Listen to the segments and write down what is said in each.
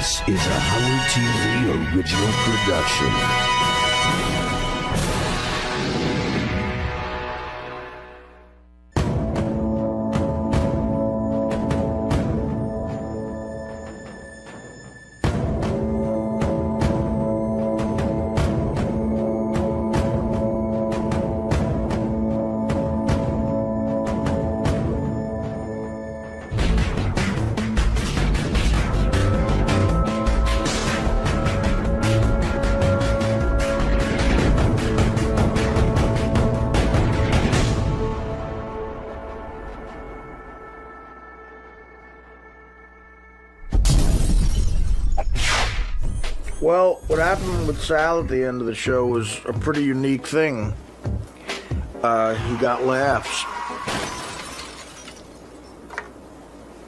This is a 𝗦𝗵cie𝘄 original production. Well, what happened with Sal at the end of the show was a pretty unique thing. He got laughs.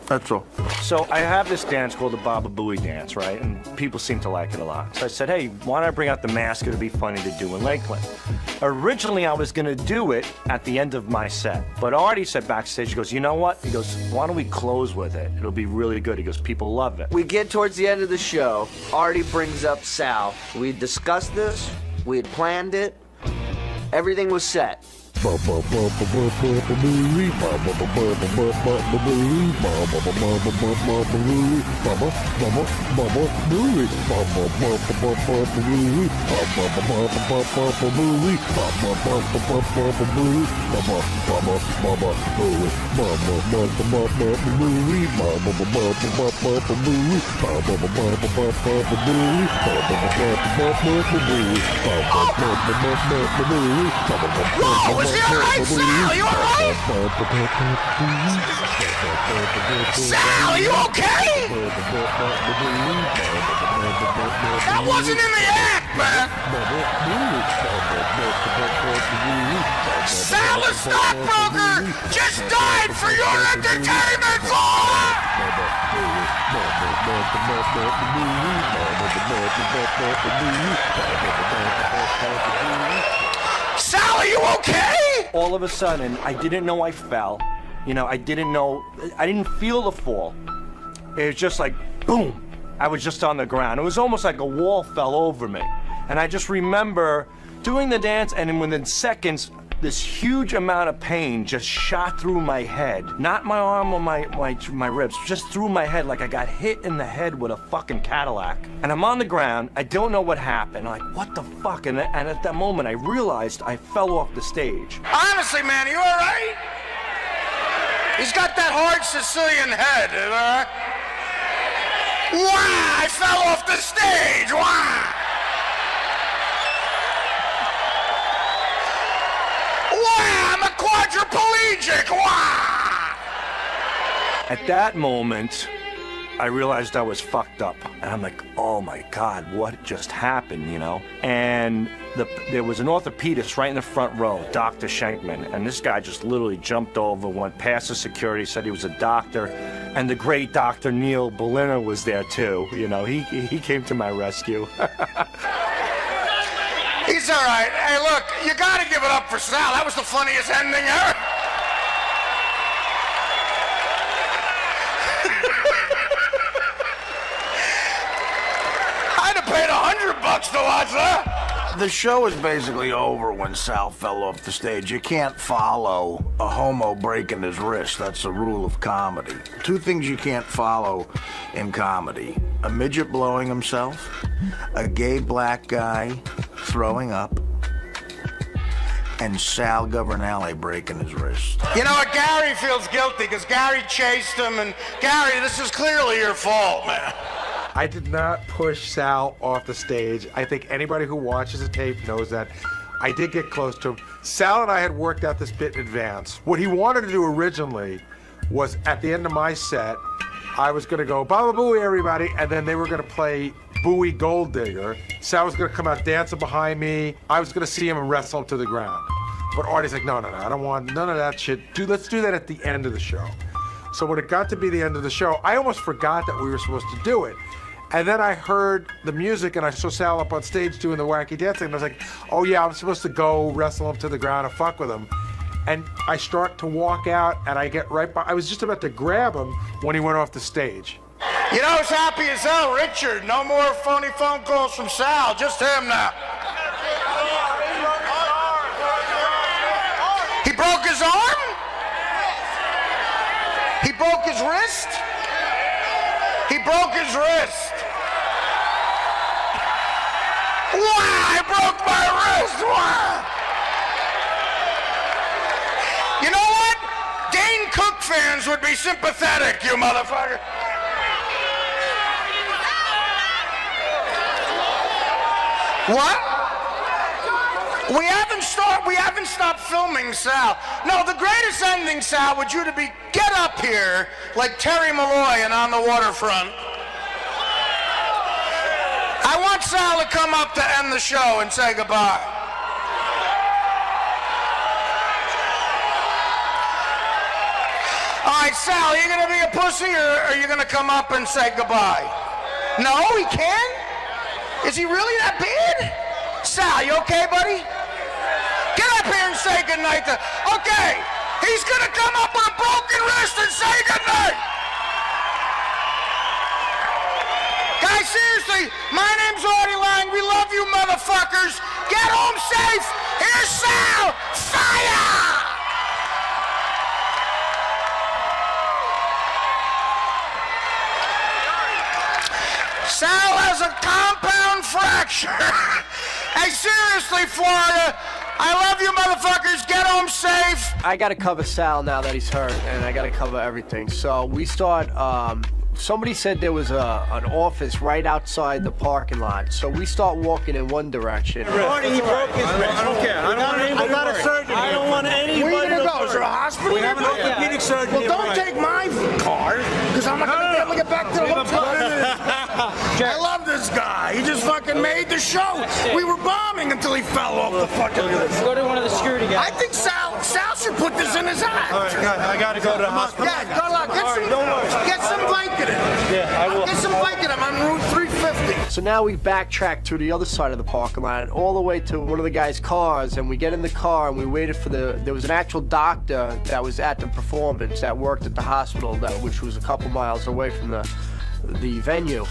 That's all. So I have this dance called the Booey dance, right? And people seem to like it a lot. So I said, hey, why don't I bring out the mask? It'll be funny to do in Lakeland. Originally, I was gonna do it at the end of my set. But Artie said backstage, he goes, you know what? He goes, why don't we close with it? It'll be really good. He goes, people love it. We get towards the end of the show. Artie brings up Sal. We discussed this. We had planned it. Everything was set. Is he alright, Sal? You alright? Sal, are you okay? That wasn't in the act, man. Sal the stockbroker just died for your entertainment, Sal, are you okay? All of a sudden, I didn't know I fell. You know, I didn't feel the fall. It was just like, boom. I was just on the ground. It was almost like a wall fell over me. And I just remember doing the dance, and then within seconds, this huge amount of pain just shot through my head. Not my arm or my ribs, just through my head, like I got hit in the head with a fucking Cadillac. And I'm on the ground, I don't know what happened. I'm like, what the fuck? And at that moment, I realized I fell off the stage. Honestly, man, you all right? He's got that hard Sicilian head, all right? Wow, I fell off the stage, wow! Wow, I'm a quadriplegic, wow! At that moment, I realized I was fucked up. And I'm like, oh my God, what just happened, you know? And there was an orthopedist right in the front row, Dr. Schenkman, and this guy just literally jumped over, went past the security, said he was a doctor, and the great Dr. Neil Berliner was there too, you know? He came to my rescue. He's all right. Hey, look, you gotta give it up for Sal. That was the funniest ending ever. I'd have paid $100 to watch that. The show is basically over when Sal fell off the stage. You can't follow a homo breaking his wrist. That's the rule of comedy. Two things you can't follow in comedy: a midget blowing himself, a gay black guy throwing up, and Sal Governale breaking his wrist. You know what? Gary feels guilty because Gary chased him, and Gary, this is clearly your fault, man. I did not push Sal off the stage. I think anybody who watches the tape knows that. I did get close to him. Sal and I had worked out this bit in advance. What he wanted to do originally was, at the end of my set, I was gonna go, Baba Booey, everybody, and then they were gonna play Booey Gold Digger. Sal was gonna come out dancing behind me. I was gonna see him and wrestle him to the ground. But Artie's like, no, I don't want none of that shit. Let's do that at the end of the show. So when it got to be the end of the show, I almost forgot that we were supposed to do it. And then I heard the music, and I saw Sal up on stage doing the wacky dancing, and I was like, oh yeah, I'm supposed to go wrestle him to the ground and fuck with him. And I start to walk out, and I get right by, I was just about to grab him when he went off the stage. You know who's happy as hell? Richard. No more phony phone calls from Sal. Just him now. He broke his arm? He broke his wrist? He broke his wrist. Wow, I broke my wrist. Wow. You know what? Dane Cook fans would be sympathetic, you motherfucker. What? We haven't stopped filming, Sal. No, the greatest ending, Sal, would you to be get up here like Terry Malloy and On the Waterfront. I want Sal to come up to end the show and say goodbye. All right, Sal, are you gonna be a pussy or are you gonna come up and say goodbye? No, he can? Is he really that bad? Sal, you okay, buddy? Get up here and say goodnight to... Okay, he's gonna come up with a broken wrist and say goodnight. Guys, seriously, my name's Artie Lange. We love you motherfuckers. Get home safe. Here's Sal. Fire! Sal has a compound fracture. Hey, seriously, Florida, I love you motherfuckers. Get home safe. I gotta cover Sal now that he's hurt, and I gotta cover everything. So we start, somebody said there was an office right outside the parking lot. So we start walking in one direction. Artie, he broke his wrist. I don't care. I got a surgeon. I don't want anybody. Where are you gonna go? Is there a hospital? We have an orthopedic surgeon. Well, don't take my car, because I'm not gonna be able to get back to the hotel. I love this guy. He just fucking made the show. We were bombing until he fell off the fucking roof. Go to one of the security guys. I think Sal should put this in his act. All right, I gotta go to the hospital. Yeah, go look. Get some Vicodin. Yeah, I will. Get some Vicodin. I'm on Route 350. So now we backtrack to the other side of the parking lot, all the way to one of the guy's cars, and we get in the car and we waited for there was an actual doctor that was at the performance that worked at the hospital, which was a couple miles away from the venue.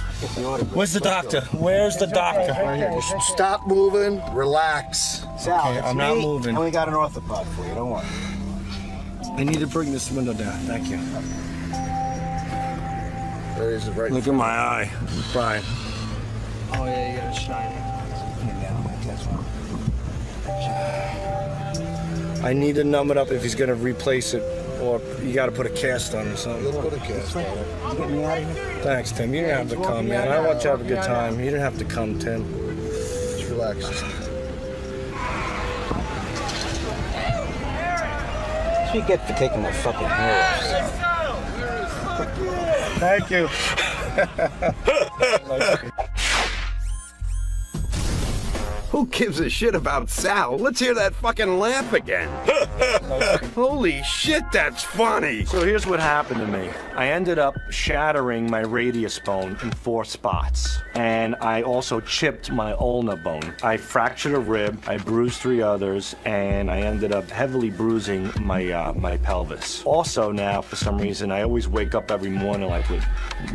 Where's the doctor? Where's the doctor? Right here. Just stop moving. Relax. Sal, okay, I'm not moving. And we got an orthopod for you. Don't worry. I need to bring this window down. Thank you. There it is, right. Look at my eye. I'm fine. Oh yeah, you gotta shine it. I need to numb it up if he's gonna replace it, or you gotta put a cast on or something. Let's put a cast on it. Get me out of here. Thanks, Tim. You didn't have to come, man. I want you to have a good time. You didn't have to come, Tim. Just relax. That's what you get for taking my fucking hair off. Thank you. Who gives a shit about Sal? Let's hear that fucking laugh again. Holy shit, that's funny. So here's what happened to me. I ended up shattering my radius bone in 4 spots. And I also chipped my ulna bone. I fractured a rib, I bruised 3 others, and I ended up heavily bruising my pelvis. Also now, for some reason, I always wake up every morning like with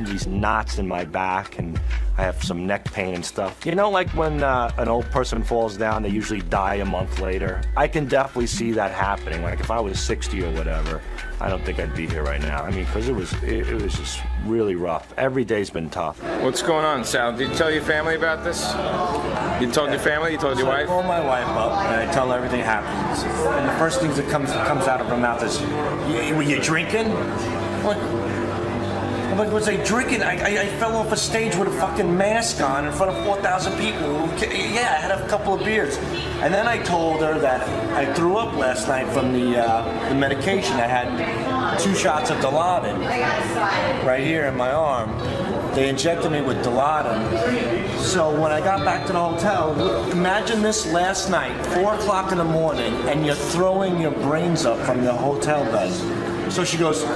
these knots in my back, and I have some neck pain and stuff. You know, like when an old person falls down, they usually die a month later. I can definitely see that happening. Like if I was 60 or whatever, I don't think I'd be here right now. I mean, because it was just really rough. Every day's been tough. What's going on, Sal? Did you tell your family about this? You told your family? You told your wife? I call my wife up and I tell her everything happens. And the first thing that comes out of her mouth is, "Were you drinking?" I'm like, was I drinking? I fell off a stage with a fucking mask on in front of 4,000 people. Yeah, I had a couple of beers. And then I told her that I threw up last night from the medication. I had 2 shots of Dilaudid right here in my arm. They injected me with Dilaudid. So when I got back to the hotel, imagine this last night, 4 o'clock in the morning, and you're throwing your brains up from the hotel bed. So she goes,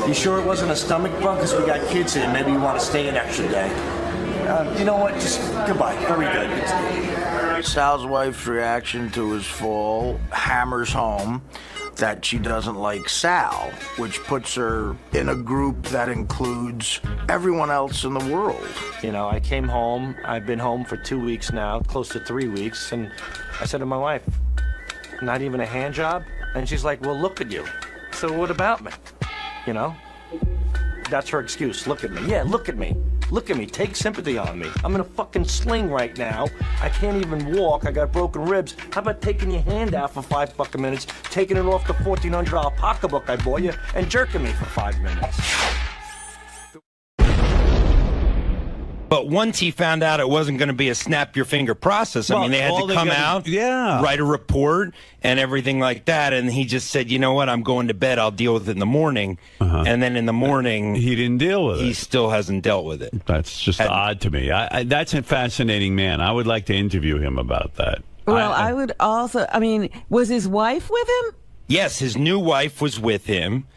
"You sure it wasn't a stomach bug? Because we got kids here. Maybe you want to stay an extra day." You know what? Just goodbye. Very good. Sal's wife's reaction to his fall hammers home that she doesn't like Sal, which puts her in a group that includes everyone else in the world. You know, I came home. I've been home for 2 weeks now, close to 3 weeks, and I said to my wife, not even a hand job? And she's like, well, look at you. So what about me? You know? That's her excuse. Look at me. Yeah, look at me. Look at me. Take sympathy on me. I'm in a fucking sling right now. I can't even walk. I got broken ribs. How about taking your hand out for 5 fucking minutes, taking it off the $1,400 pocketbook I bought you, and jerking me for 5 minutes? But once he found out it wasn't going to be a snap-your-finger process, I mean, they had to come out, write a report, and everything like that, and he just said, you know what, I'm going to bed, I'll deal with it in the morning. And then in the morning... He didn't deal with it. He still hasn't dealt with it. That's just odd to me. That's a fascinating man. I would like to interview him about that. Well, I would also... I mean, was his wife with him? Yes, his new wife was with him.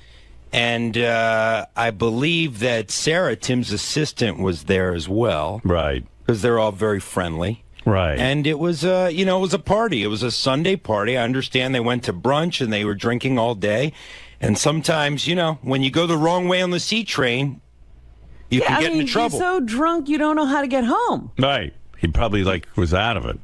And I believe that Sarah, Tim's assistant, was there as well. Right. Because they're all very friendly. Right. And it was, you know, it was a party. It was a Sunday party. I understand they went to brunch and they were drinking all day. And sometimes, you know, when you go the wrong way on the C train, you can get into trouble. You're so drunk you don't know how to get home. Right. He probably, like, was out of it.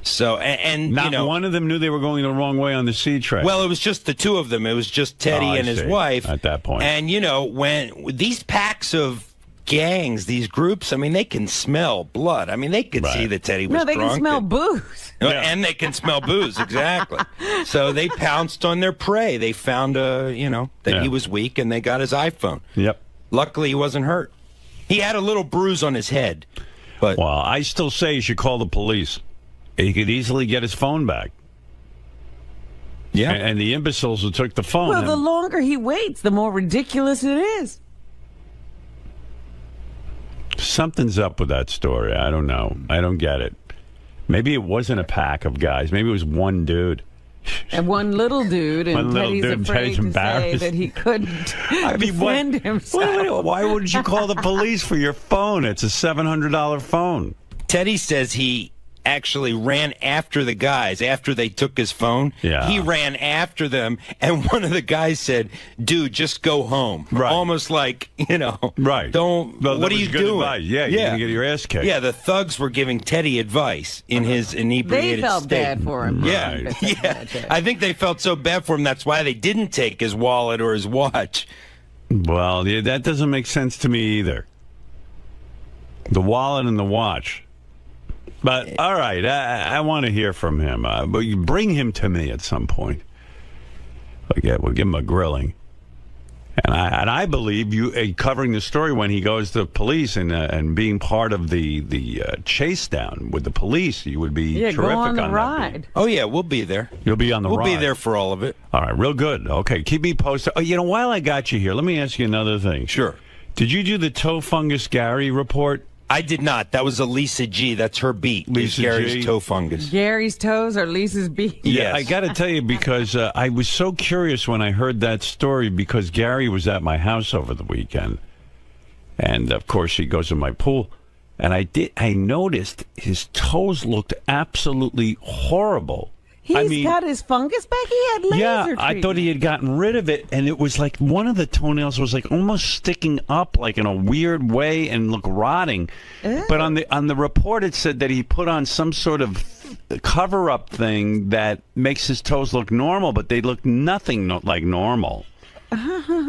So, and not you know, one of them knew they were going the wrong way on the C train. Well, it was just the two of them. It was just Teddy and his wife. At that point. And, you know, when these packs of gangs, these groups, I mean, they can smell blood. I mean, they could see that Teddy was drunk. No, they can smell booze. And they can smell booze, exactly. So they pounced on their prey. They found, you know, that he was weak, and they got his iPhone. Yep. Luckily, he wasn't hurt. He had a little bruise on his head. But well, I still say you should call the police. He could easily get his phone back. Yeah. And the imbeciles who took the phone. Well, the longer he waits, the more ridiculous it is. Something's up with that story. I don't know. I don't get it. Maybe it wasn't a pack of guys. Maybe it was one dude. And one little dude, and Teddy's afraid to say that he couldn't defend himself. Why wouldn't you call the police for your phone? It's a $700 phone. Teddy says he actually ran after the guys after they took his phone. Yeah. He ran after them, and one of the guys said, dude, just go home. Right. Almost like, you know, right. Don't, well, what are you doing? Advice. Yeah, you're going to get your ass kicked. Yeah, the thugs were giving Teddy advice in his inebriated They felt state. bad for him. Yeah, Right. yeah. I think they felt so bad for him, that's why they didn't take his wallet or his watch. Well, yeah, that doesn't make sense to me either. The wallet and the watch. But, all right, I want to hear from him. But you bring him to me at some point. We'll give him a grilling. And I believe you covering the story when he goes to police and being part of the chase down with the police, you would be terrific go on the that ride. beat. Oh, yeah, we'll be there. You'll be on the ride. We'll be there for all of it. All right, real good. Okay, keep me posted. Oh, you know, while I got you here, let me ask you another thing. Sure. Did you do the toe fungus Gary report? I did not. That was a Lisa G. That's her beat. Lisa Gary's G. toe fungus. Gary's toes or Lisa's beat? Yeah, I got to tell you, because I was so curious when I heard that story, because Gary was at my house over the weekend. And, of course, he goes in my pool. And I noticed his toes looked absolutely horrible. He's got his fungus back? He had laser treatment. I thought he had gotten rid of it, and it was like one of the toenails was like almost sticking up like in a weird way and looked rotting. But on the report it said that he put on some sort of cover-up thing that makes his toes look normal, but they look nothing like normal.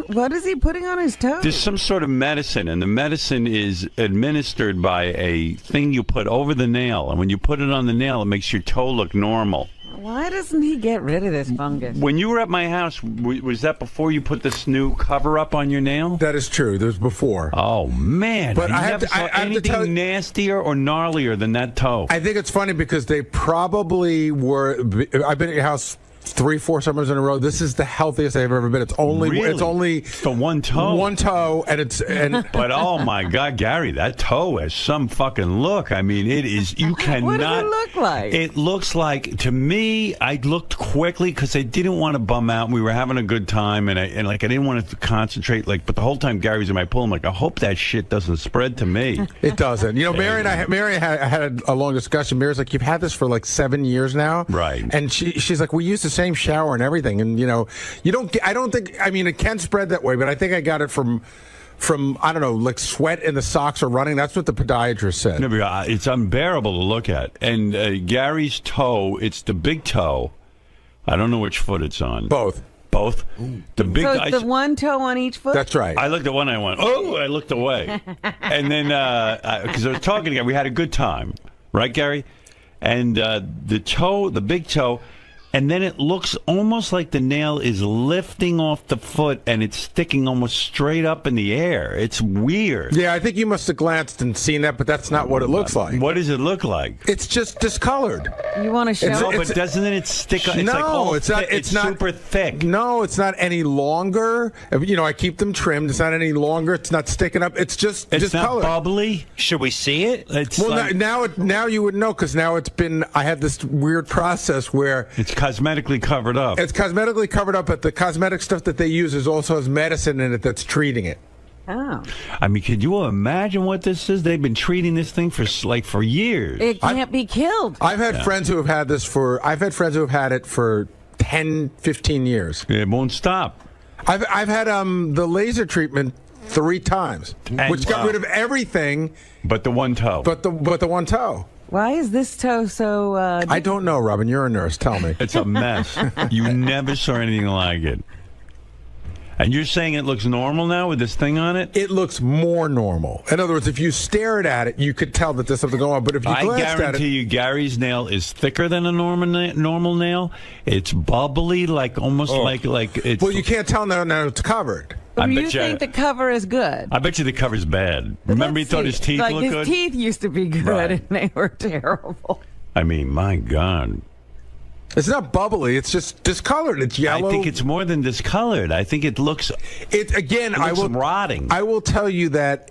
What is he putting on his toes? There's some sort of medicine, and the medicine is administered by a thing you put over the nail, and when you put it on the nail, it makes your toe look normal. Why doesn't he get rid of this fungus? When you were at my house, was that before you put this new cover up on your nail? That is true. There's before. Oh, man. But I never saw anything nastier or gnarlier than that toe. I think it's funny because they probably were. I've been at your house 3-4 summers in a row. This is the healthiest I've ever been. It's only the one toe. And but oh my God, Gary, that toe has some fucking look. I mean, it is. You cannot. What does it look like? It looks like, to me, I looked quickly because I didn't want to bum out. We were having a good time, and I didn't want to concentrate. But the whole time Gary's in my pool, I'm like, I hope that shit doesn't spread to me. It doesn't. You know, Mary and I had a long discussion. Mary's like, you've had this for like 7 years now, right? And she's like, we used to same shower and everything. And, you know, I don't think, I mean, it can spread that way, but I think I got it from I don't know, like sweat in the socks or running. That's what the podiatrist said. No, but, it's unbearable to look at. And Gary's toe, it's the big toe. I don't know which foot it's on. Both. The big. So it's the one toe on each foot? That's right. I looked at one and I went, oh, I looked away. And then, because I was talking to Gary, we had a good time. Right, Gary? And the big toe, and then it looks almost like the nail is lifting off the foot and it's sticking almost straight up in the air. It's weird. Yeah, I think you must have glanced and seen that, but that's not what it looks like. What does it look like? It's just discolored. You want to show? No, but doesn't it stick? It's no, like it's not. It's not super thick. No, it's not any longer. You know, I keep them trimmed. It's not any longer. It's not sticking up. It's just not colored. Bubbly. Should we see it? Well, like, now you would know because now it's been. I had this weird process where it's cosmetically covered up. It's cosmetically covered up, but the cosmetic stuff that they use also has medicine in it that's treating it. Oh. I mean, could you imagine what this is? They've been treating this thing for years. It can't be killed. I've had friends who have had this I've had friends who have had it for 10, 15 years. It won't stop. I've had the laser treatment 3 times, which got rid of everything but the one toe. But the one toe. Why is this toe so... I don't know, Robin. You're a nurse. Tell me. It's a mess. You never saw anything like it. And you're saying it looks normal now with this thing on it? It looks more normal. In other words, if you stared at it, you could tell that there's something going on. But if you glanced at it... I guarantee you Gary's nail is thicker than a normal nail. It's bubbly, like almost like it's... Well, you can't tell now it's covered. But you think the cover is good? I bet you the cover's bad. Remember he thought his teeth looked good? His teeth used to be good, and they were terrible. I mean, my God. It's not bubbly. It's just discolored. It's yellow. I think it's more than discolored. I think it looks... rotting. I will tell you that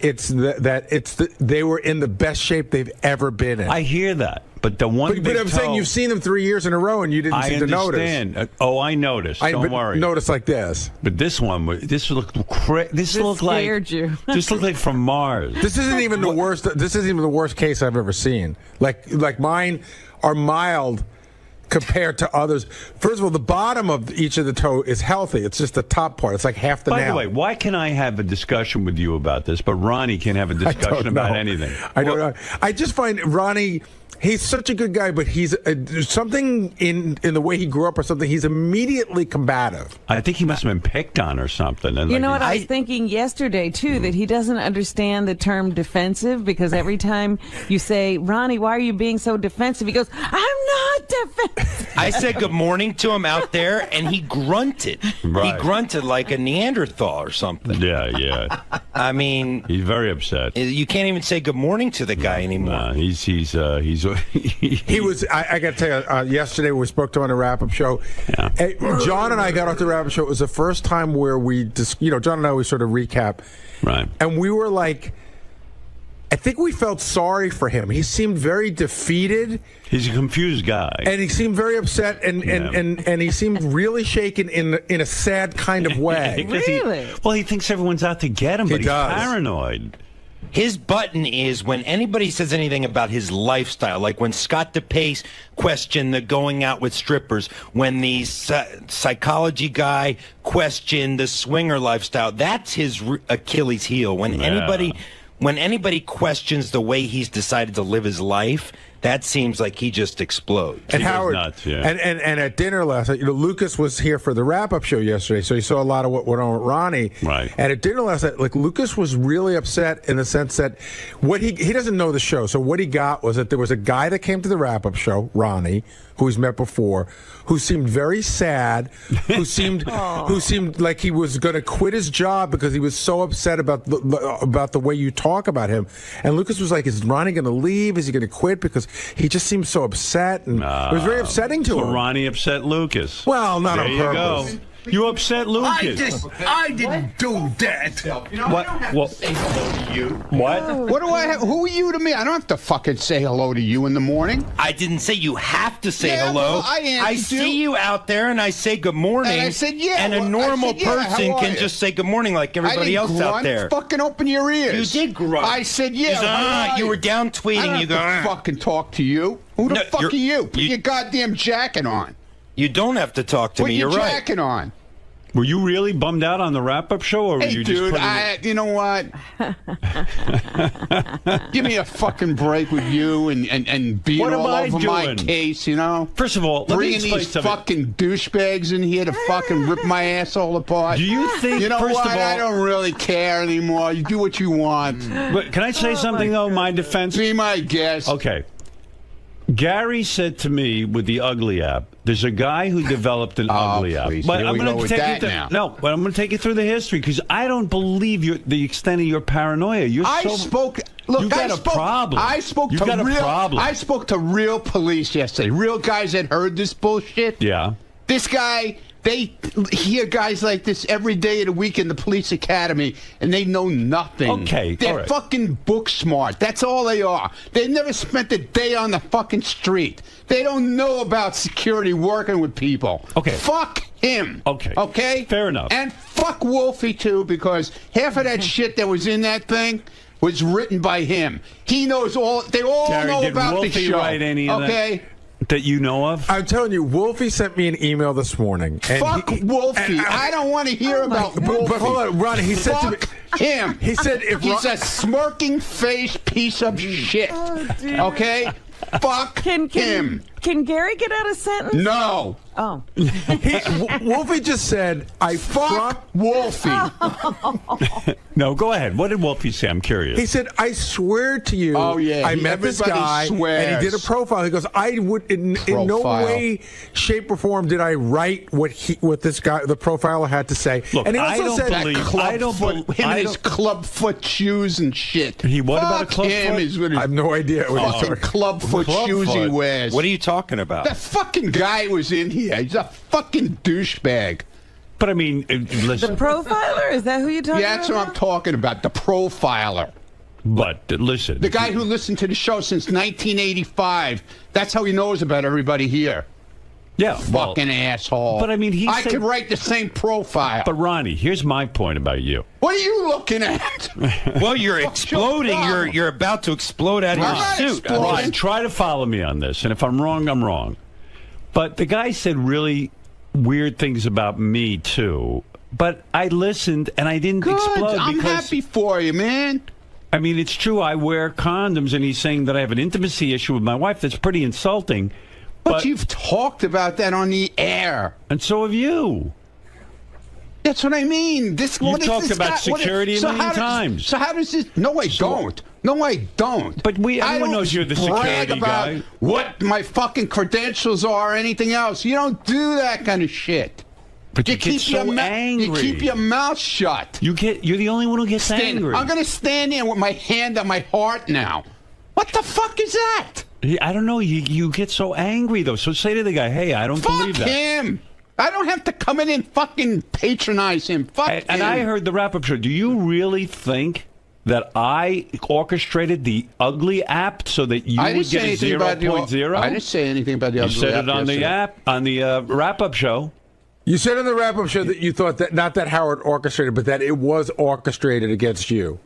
they were in the best shape they've ever been in. I hear that. But the one But I'm saying you've seen them 3 years in a row and you didn't seem to notice. I understand. I noticed. Don't worry. Notice like this. But this one, this looked scared you. This looked like from Mars. This isn't even the worst. This isn't even the worst case I've ever seen. Like mine are mild compared to others. First of all, the bottom of each of the toe is healthy. It's just the top part. It's like half the nail. By the way, why can I have a discussion with you about this, but Ronnie can't have a discussion about anything? I don't know. I just find Ronnie... He's such a good guy, but he's there's something in the way he grew up or something. He's immediately combative. I think he must have been picked on or something. And you know what I was thinking yesterday, too, that he doesn't understand the term defensive because every time you say, Ronnie, why are you being so defensive? He goes, I'm not defensive. I said good morning to him out there, and he grunted. Right. He grunted like a Neanderthal or something. Yeah. I mean... He's very upset. You can't even say good morning to the guy anymore. Nah, he was. I got to tell you, yesterday we spoke to him on the wrap-up show. Yeah. John and I got off the wrap-up show. It was the first time where John and I always sort of recap, right? And we were like, I think we felt sorry for him. He seemed very defeated. He's a confused guy, and he seemed very upset, and he seemed really shaken in a sad kind of way. Really? He thinks everyone's out to get him, but he's paranoid. His button is when anybody says anything about his lifestyle, like when Scott DePace questioned the going out with strippers, when the psychology guy questioned the swinger lifestyle, that's his Achilles heel. When anybody questions the way he's decided to live his life, that seems like he just explodes. And he Howard, goes nuts, yeah. and at dinner last night, Lucas was here for the wrap-up show yesterday, so he saw a lot of what went on with Ronnie. Right. And at dinner last night, Lucas was really upset in the sense that he doesn't know the show, so what he got was that there was a guy that came to the wrap-up show, Ronnie, who he's met before, who seemed very sad, who seemed like he was going to quit his job because he was so upset about the way you talk about him. And Lucas was like, is Ronnie going to leave? Is he going to quit? Because he just seemed so upset, and it was very upsetting to him. So Ronnie upset Lucas. Well, not on purpose. Go. You upset Lucas. I didn't do that. What? Well, say hello to you. What? What do I have? Who are you to me? I don't have to fucking say hello to you in the morning. I didn't say you have to say hello. Well, I see you out there, and I say good morning. And I said, yeah. And a normal person can just say good morning like everybody else out there. Fucking open your ears. You did grunt. I said, yeah. You were down tweeting. I don't have to fucking talk to you. Who the fuck are you? Put your goddamn jacket on. You don't have to talk to me. You're right. What you jacking on? Were you really bummed out on the wrap-up show, or were you dude, just you know what? Give me a fucking break with you and being What am all I over my doing? case, you know? First of all, let me bringing explain these something. fucking douchebags in here to fucking rip my asshole apart. Do you think? You know first what? of all, I don't really care anymore. You do what you want. But can I say something though? My defense. Be my guest. Okay. Gary said to me with the Ugly app, there's a guy who developed an Ugly app. Please. But Here I'm we going go to with take that you now. no, but I'm going to take you through the history because I don't believe the extent of your paranoia. You're I so spoke. Look, you got I a spoke, problem. I spoke You've to got a real. problem. I spoke to real police yesterday. Real guys that heard this bullshit. Yeah. This guy. They hear guys like this every day of the week in the police academy, and they know nothing. Okay, They're all right. fucking book smart. That's all they are. They never spent a day on the fucking street. They don't know about security working with people. Okay. Fuck him. Okay. Okay? Fair enough. And fuck Wolfie, too, because half of that shit that was in that thing was written by him. He knows all. They all Gary, know did about Wolfie the show. write any of okay? that you know of? I'm telling you, Wolfie sent me an email this morning. And Fuck Wolfie. I don't want to hear about Wolfie. But hold on, Ronnie, he said to me... him. He said if he's a smirking face piece of shit. Okay? Fuck him. Can Gary get out a sentence? No. Oh. Wolfie just said, I fuck Wolfie. No, go ahead. What did Wolfie say? I'm curious. He said, I swear to you, Oh, yeah. I met this Everybody guy, swears. and he did a profile. He goes, I would, in no Profile. way, shape, or form did I write what this guy, the profiler, had to say. Look, and he I also don't said, believe- Club I don't foot, bel- him I and his don't- club foot shoes and shit. He what about a Fuck club him foot? is what his I have no idea what he's fucking talking club foot Club shoes he foot. wears. What are you talking about? That fucking guy was in here. He's a fucking douchebag. But I mean, listen. The profiler? Is that who you're talking Yeah, that's about? what I'm talking about. The profiler. But listen. The guy who listened to the show since 1985. That's how he knows about everybody here. Yeah, well, Fucking asshole. but I mean, he I said- could write the same profile. But Ronnie, here's my point about you. What are you looking at? Well, you're exploding. You're about to explode out of I'm your not suit. exploding. Ron, try to follow me on this, and if I'm wrong, I'm wrong. But the guy said really weird things about me too. But I listened, and I didn't Good. explode I'm because happy for you, man. I mean, it's true. I wear condoms, and he's saying that I have an intimacy issue with my wife. That's pretty insulting. But you've talked about that on the air. And so have you. That's what I mean. This You've what is talked this about guy- what is- security so many how does- times. So how does this? No, I don't. No, I don't. But I everyone don't knows you're the brag security about guy. what my fucking credentials are or anything else. You don't do that kind of shit. But you get so You angry. keep your mouth shut. You're the only one who gets angry. I'm going to stand there with my hand on my heart now. What the fuck is that? I don't know. You get so angry though. So say to the guy, "Hey, I don't believe Fuck that." him. I don't have to come in and fucking patronize him. Fuck him. And I heard the wrap-up show. Do you really think that I orchestrated the Ugly app so that you I didn't would say get a anything about the- 0.0? I didn't say anything about the You Ugly said app it on the yesterday. app, on the wrap-up show. You said in the wrap-up show that you thought that, not that Howard orchestrated, but that it was orchestrated against you.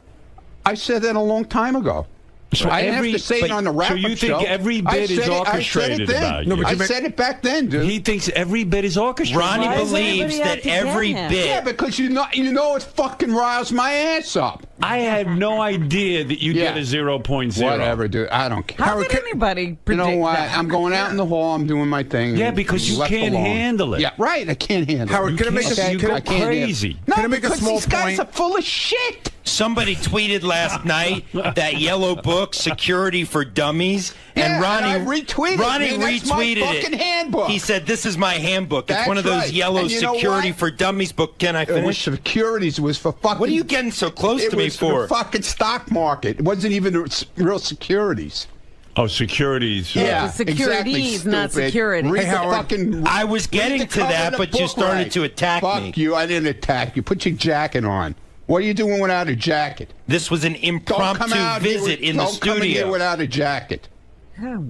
I said that a long time ago. So I didn't every- have to say it but- on the so wrap-up show. you think every I bit is said it- orchestrated I said it about then. you? No, but I you said it back then, dude. He thinks every bit is orchestrated. Ronnie Why does believes everybody have that to get every him? bit. Yeah, because you know it fucking riles my ass up. I had no idea that you'd Yeah. get a 0.0. Whatever, dude. I don't care. How could anybody You predict know what? that? I'm going out in the hall. I'm doing my thing. Yeah, and because you left can't alone. handle it. Yeah, right. I can't handle Howard, it. can I make can't- a, you can go I- crazy. No, Can I make a because small these guys point? are full of shit. Somebody tweeted last night that yellow book, Security for Dummies, Yeah, and Ronnie and I retweeted it. Ronnie Man, that's my retweeted fucking it. handbook. He said, "This is my handbook. It's That's one of those right. yellow And you know Security what? for Dummies book." Can I It was finish? securities. It was for fucking. What are you getting so close It to me was for? the fucking stock market. It wasn't even real securities. Oh, securities. Yeah, it's securities, not stupid. security. Read Hey, the Howard. fucking. I was getting read the to cover that, of the but you book started right. to attack Fuck me. you! I didn't attack you. Put your jacket on. What are you doing without a jacket? This was an Don't impromptu come out visit here, in the don't come in here studio. without a jacket.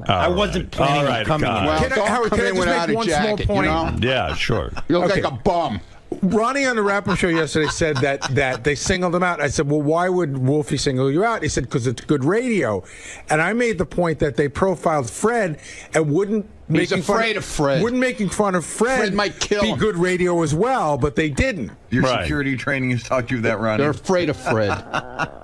I wasn't planning on coming God. here. Well, Can I- don't Howard, come can I in just without make a one small jacket. point? You know? Yeah, sure. You look Okay. like a bum. Ronnie on the wrap-up show yesterday said that they singled him out. I said, well, why would Wolfie single you out? He said, because it's good radio. And I made the point that they profiled Fred and wouldn't He's afraid of Fred. Wouldn't making fun of Fred might kill be him. good radio as well, but they didn't. Your security training has taught you that, Ronnie. They're afraid of Fred.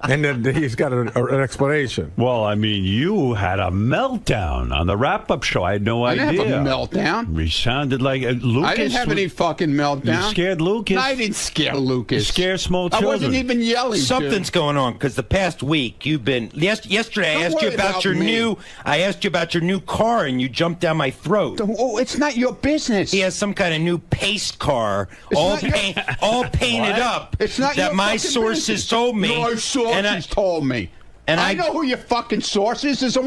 And then he's got an explanation. Well, I mean, you had a meltdown on the wrap-up show. I had no idea. I didn't have a meltdown. You sounded like Lucas. I didn't have any fucking meltdown. You scared Lucas. No, I didn't scare Lucas. You scared small children. I wasn't even yelling. Something's going on because the past week you've been. Yesterday I asked you about your new. I asked you about your new car and you jumped down my throat. Oh, it's not your business. He has some kind of new pace car, all painted up. It's not that your my fucking sources business. told me. My sources told me. And I know who your fucking source is. There's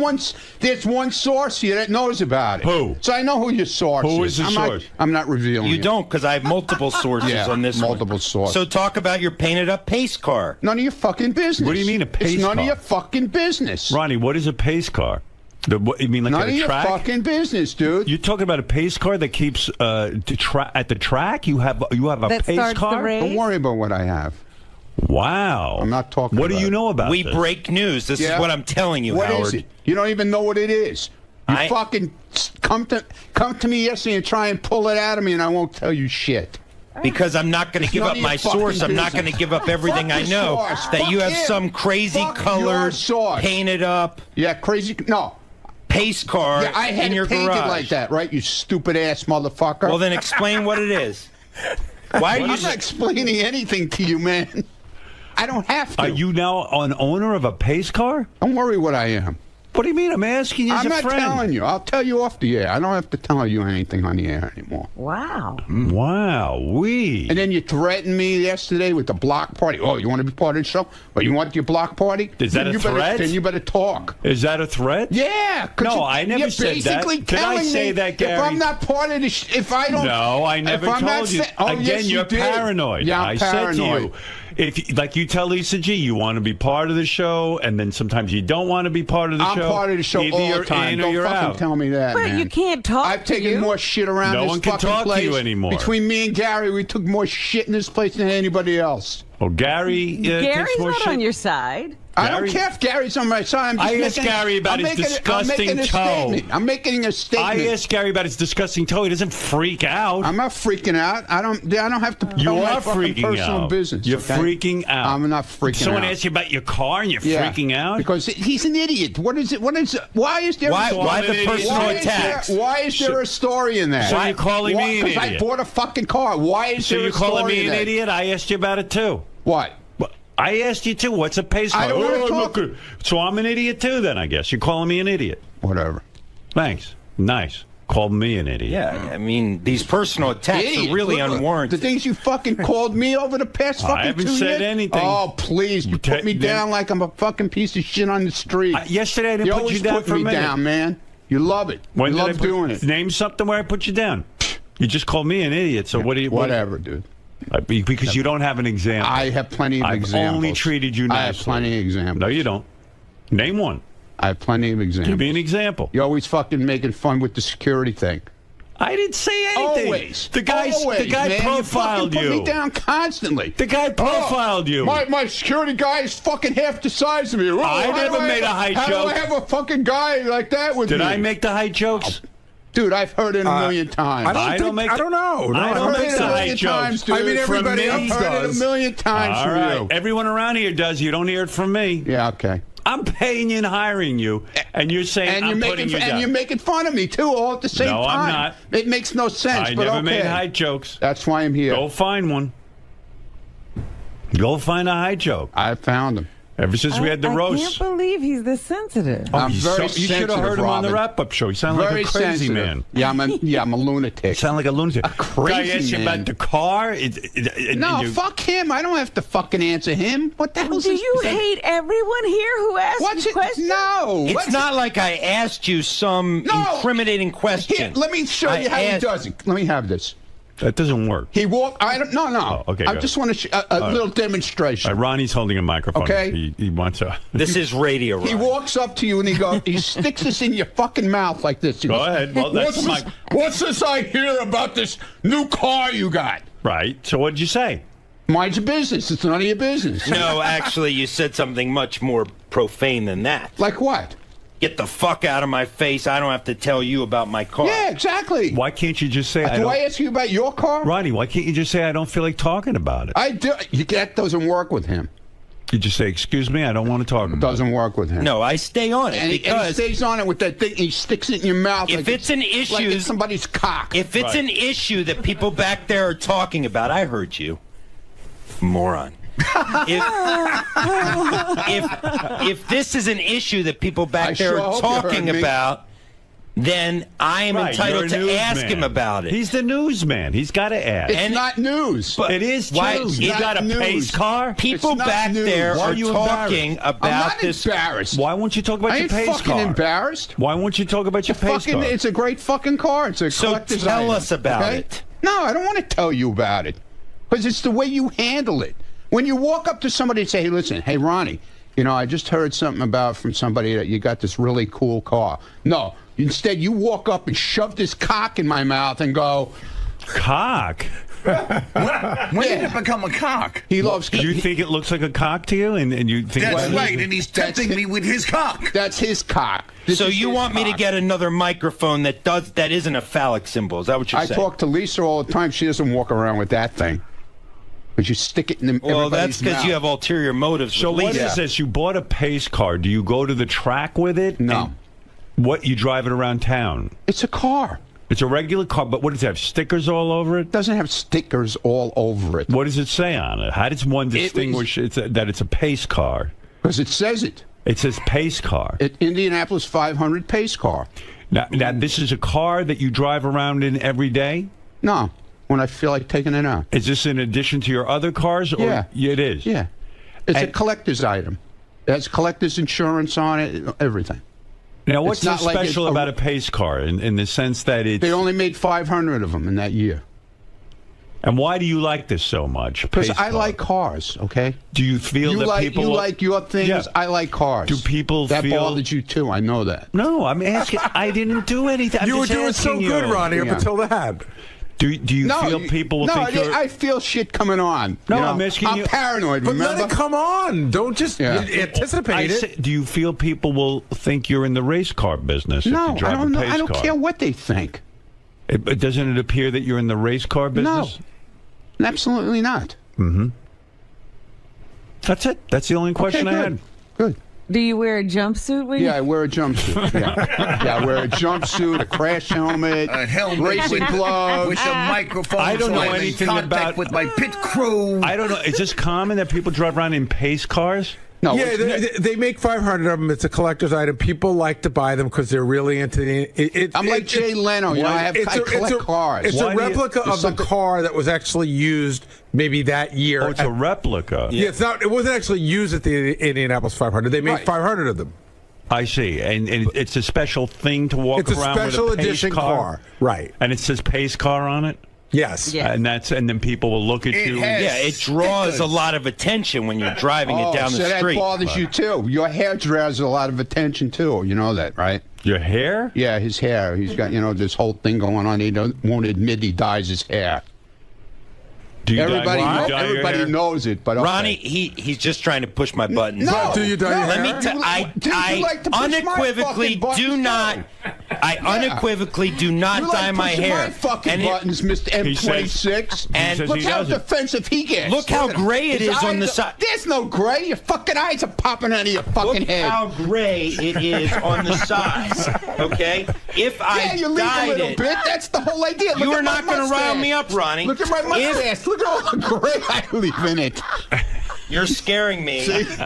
one source here that knows about it. Who? So I know who your source is. Who is the source? I'm not revealing You it. don't, because I have multiple sources on this multiple sources. So talk about your painted up pace car. None of your fucking business. What do you mean a pace It's none car? of your fucking business. Ronnie, what is a pace car? You mean like None at of a your track? fucking business, dude. You're talking about a pace car that keeps at the track? You have a That pace starts the car? race? Don't worry about what I have. Wow. I'm not talking What about do you it. know about We this? break news. This is what I'm telling you, What Howard. is it? You don't even know what it is. You fucking come to me yesterday and try and pull it out of me, and I won't tell you shit. Because I'm not going to give none up of your my source. fucking I'm not going to business. give up everything I Fuck know. your source. That you Fuck have him. some crazy Fuck your colored, source. painted up Yeah, crazy. No. pace car Yeah, I had in it your painted garage. like that, right? You stupid ass motherfucker. Well, then explain what it is. Why are you? I'm not explaining anything to you, man. I don't have to. Are you now an owner of a pace car? Don't worry what I am. What do you mean? I'm asking you as I'm a not friend. telling you. I'll tell you off the air. I don't have to tell you anything on the air anymore. Wow. Wow. And then you threatened me yesterday with the block party. Oh, you want to be part of the show? Well, you want your block party? Is that Then a you better- threat? Then you better talk. Is that a threat? Yeah. 'cause No, you- I never you're said that. basically Did I telling say me that, Gary? If I'm not part of the if I don't... No, I never if I'm not told you. sa- Oh, Again, yes, you you're did. paranoid. Yeah, I I'm said paranoid. to you, if like you tell Lisa G, you want to be part of the show, and then sometimes you don't want to be part of the I'm show. part of the show Either all the you're time. in or Don't you're fucking out. tell me that, But man. you can't talk I've to taken you. more shit around No this one can fucking talk to place. you anymore. Between me and Gary, we took more shit in this place than anybody else. Oh, Gary. Gary's takes more not shit. on your side. I don't Gary- care if Gary's on my side. I'm just I asked making, Gary about I'm his making, disgusting I'm making a toe. statement. I'm making a statement. I asked Gary about his disgusting toe. He doesn't freak out. I'm not freaking out. I don't have to tell You my are fucking freaking personal out. business. You're okay? freaking out. I'm not freaking Someone out. asked you about your car and you're Yeah, freaking out? because he's an idiot. What is it? Why is there? Why a the personal why attacks? Why is there a story in that? So you're calling me an Because I idiot? bought a fucking car. Why is So there you're a story calling me in an that? idiot? I asked you about it too. What? I asked you too. What's a pace car? I don't wanna I'm talk. not good. So I'm an idiot too then, I guess. You're calling me an idiot. Whatever. Thanks. Nice. Called me an idiot. Yeah, I mean, these personal attacks Idiot. are really Look, unwarranted. The things you fucking called me over the past fucking I haven't 2 said years. anything. Oh, please. You put me down like I'm a fucking piece of shit on the street. Yesterday I didn't put always you down put for a me minute. down, man. You love it. When you did I love put- doing it. Name something where I put you down. You just called me an idiot. So what do you? Whatever, dude. Because you don't have an example. I have plenty of I've examples. only treated you nicely. I have plenty of examples. No, you don't. Name one. I have plenty of examples. Give me an example. You're always fucking making fun with the security thing. I didn't say anything. Always. The guy man. profiled you. you. Put me down constantly. The guy profiled you. My security guy is fucking half the size of me. I How never do made a height how joke. How do I have a fucking guy like that with me? Did I make the height jokes? Dude, I've heard it a million times. I don't know. I don't know. I don't make the height times, jokes. dude. I mean, everybody I've else heard it does. a million times All from right. you. Everyone around here does. You don't hear it from me. Yeah, okay. I'm paying you and hiring you, and you're saying And I'm you're putting making you down. and you're making fun of me too, all at the same No, I'm time. not. It makes no sense. I but never okay. made height jokes. That's why I'm here. Go find one. Go find a height joke. I found him. Ever since we had the I roast. can't believe he's this sensitive. I'm you very you should have sensitive, heard him on the Robin. wrap-up show. You sound like Very a crazy sensitive. man. Yeah, I'm a lunatic. You sound like a lunatic. A crazy Guy asked you man. about the car. No, fuck him. I don't have to fucking answer him. What the hell? Do you hate everyone here who asks What's you it? questions? No. It's What's not like I asked you some No. incriminating question. Here, let me show you how he does it. Let me have this. That doesn't work. He walked. I don't. No. Oh, okay, I go just want to a little demonstration. Ronnie's holding a microphone. Okay. He wants a. This is radio, He Ron. walks up to you and he sticks this in your fucking mouth like this. He Go goes, ahead. Well, that's what's this I hear about this new car you got? Right. So what did you say? Mind your business. It's none of your business. No, actually, you said something much more profane than that. Like what? Get the fuck out of my face. I don't have to tell you about my car. Yeah, exactly. Why can't you just say? Do I ask you about your car, Ronnie? Why can't you just say I don't feel like talking about it? I do. That doesn't work with him. You just say, "Excuse me, I don't want to talk about it." Doesn't work with him. No, I stay on it and because he stays on it with that thing. He sticks it in your mouth. If it's an issue, like it's somebody's cock. If it's an issue that people back there are talking about, I heard you, moron. if this is an issue that people back there are talking about, then I am entitled to ask him about it. He's the newsman. He's got to ask. It's not news. But it is true. You got a pace car? People back there are talking about this. I'm not embarrassed. Why won't you talk about your pace car? I ain't fucking embarrassed. Why won't you talk about your pace car? It's a great fucking car. It's a collector's item. So tell us about it. No, I don't want to tell you about it. Because it's the way you handle it. When you walk up to somebody and say, hey, listen, hey, Ronnie, you know, I just heard something from somebody that you got this really cool car. No. Instead, you walk up and shove this cock in my mouth and go, cock? When did it become a cock? He loves. You think it looks like a cock to you, and you think that's right, and he's tempting me with his cock. That's his cock. So you want me to get another microphone that isn't a phallic symbol? Is that what you're saying? I talk to Lisa all the time. She doesn't walk around with that thing. But you stick it in everybody's mouth. Well, that's because you have ulterior motives. So what is this? You bought a pace car. Do you go to the track with it? No. What, you drive it around town? It's a car. It's a regular car, but what does it have? Stickers all over it? It doesn't have stickers all over it. What does it say on it? How does one distinguish that it's a pace car? Because it says it. It says pace car. Indianapolis 500 pace car. Now, this is a car that you drive around in every day? No, when I feel like taking it out. Is this in addition to your other cars? Or yeah. It is? Yeah. It's a collector's item. It has collector's insurance on it, everything. Now, what's so special about a pace car in the sense that it's... They only made 500 of them in that year. And why do you like this so much? Because I like cars, okay? Do you feel that people... You like your things, yeah. I like cars. Do people that feel... That bothered you too, I know that. No, I'm asking... I didn't do anything. You were doing so good, Ronnie, up until that. Do you feel people will think you're... I feel shit coming on. No, I'm asking you... I'm paranoid, but remember? let it come on. Don't just anticipate it. Do you feel people will think you're in the race car business if you drive a pace car? I don't care what they think. Doesn't it appear that you're in the race car business? No, absolutely not. Mm-hmm. That's it. That's the only question I had. Good. Do you wear a jumpsuit when I wear a jumpsuit. Yeah, I wear a jumpsuit, a crash helmet, racing gloves, with a microphone. I don't know anything about with my pit crew. I don't know. Is this common that people drive around in pace cars? No, yeah, they make 500 of them. It's a collector's item. People like to buy them because they're really into it. I'm like Jay Leno. You know, I collect cars. It's a replica of the car that was actually used maybe that year. Oh, it's a replica. Yeah, it's not. It wasn't actually used at the Indianapolis 500. They made 500 of them. I see, and it's a special thing to walk around with a special pace edition car, right? And it says pace car on it. Yes. And then people will look at you. Yeah, it draws a lot of attention when you're driving it down the street. That bothers you too. Your hair draws a lot of attention too. You know that, right? Your hair? Yeah, his hair. He's got this whole thing going on. He won't admit he dyes his hair. Everybody knows it, but Ronnie, he's just trying to push my buttons. No, do you dye your hair? Let me I unequivocally do not. I unequivocally do not dye my hair. My fucking buttons, Mr. M26. And look how defensive he gets. Look how gray it is on the side. There's no gray. Your fucking eyes are popping out of your fucking head. Look how gray it is on the sides. Okay, if I you leave a little bit. That's the whole idea. You are not going to rile me up, Ronnie. Look at my mustache. Look at all the gray I leave in it. You're scaring me with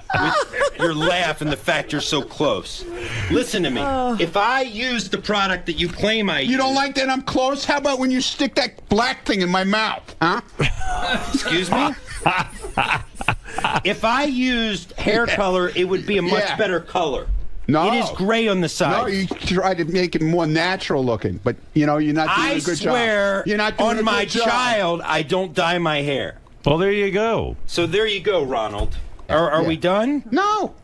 your laugh and the fact you're so close. Listen to me. If I use the product that you claim I use... You don't like that I'm close? How about when you stick that black thing in my mouth, huh? Excuse me? If I used hair color, it would be a much better color. No. It is gray on the side. No, you try to make it more natural looking, but, you're not doing a good job. I swear, you're not doing on my child, I don't dye my hair. Well, there you go. So there you go, Ronald. Are we done? No.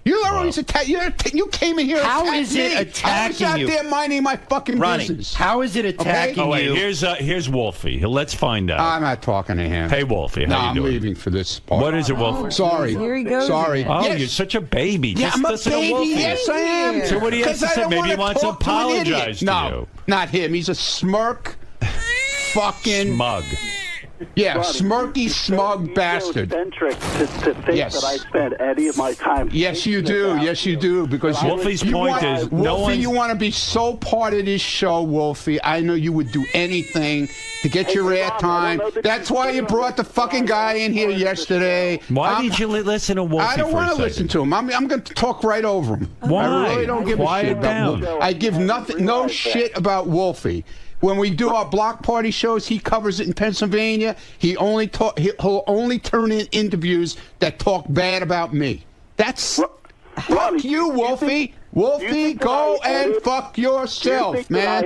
You always attack. You came in here. How attacked is it me. attacking I was you? out there minding my fucking Ronnie, business. how is it attacking Oh, wait, you? here's Wolfie. Let's find out. I'm not talking to him. Hey, Wolfie, No, how you I'm doing? leaving for this part. What is it, Wolfie? Sorry. Here he goes. Sorry. Oh, Yes. you're such a baby. Yeah, Just I'm a listen to baby. Wolfie. Yes, I am. So what do you have 'Cause to I say? don't Maybe he wanna wants to talk to an idiot. apologize to No, you. not him. He's a smirk, fucking smug. Yeah, smirky, smug bastard. Eccentric to think Yes. that I spend any of my time. Yes, you do. Yes, you do. Because Wolfie's you point want, is, Wolfie, no one's... you want to be so part of this show, Wolfie. I know you would do anything to get your airtime. That's why you brought the fucking guy in here yesterday. Why did you listen to Wolfie? I don't want to listen to him. I'm going to talk right over him. Why? I really don't give a Quiet shit down. about Wolfie. I give no shit about Wolfie. When we do our block party shows, he covers it in Pennsylvania. He'll only turn in interviews that talk bad about me. That's fuck you, Wolfie. Wolfie, go and fuck yourself, man.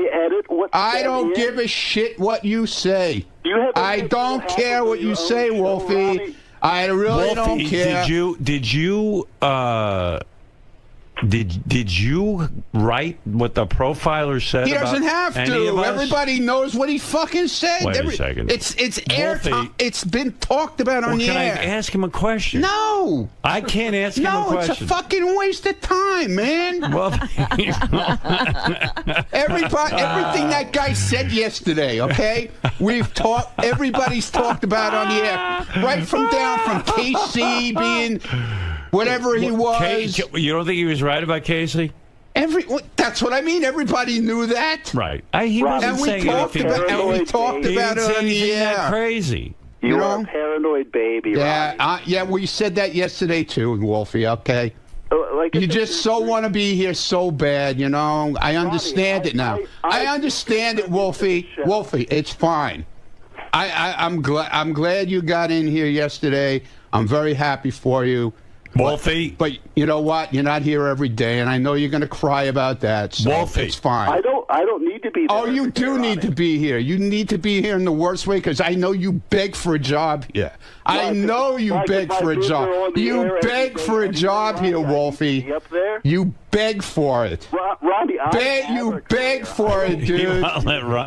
I don't give a shit what you say. I don't care what you say, Wolfie. I really don't care. Did you write what the profiler said? He doesn't have to. Everybody knows what he fucking said. Wait a second. It's airtime. It's been talked about on the air. Can I ask him a question? No. I can't ask him a question. No, it's a fucking waste of time, man. Well, everything that guy said yesterday, okay? Everybody's talked about on the air. Right from KC being whatever he was. You don't think he was right about Casey? That's what I mean. Everybody knew that. Right. He wasn't saying anything. And we talked about it on the air. That crazy. You are a paranoid baby, Yeah, yeah, we said that yesterday too, Wolfie, okay? You just so want to be here so bad, you know? I understand it now. I understand it, Wolfie. Wolfie, it's fine. I'm glad you got in here yesterday. I'm very happy for you. Wolfie. But you know what? You're not here every day, and I know you're going to cry about that. So Wolfie. It's fine. I don't need to be there. Oh, you do need to be here. You need to be here in the worst way, because I know you beg for a job here. I know you beg for a job. You beg for a job here, Wolfie. You beg for it. Ronnie, you beg for it, dude.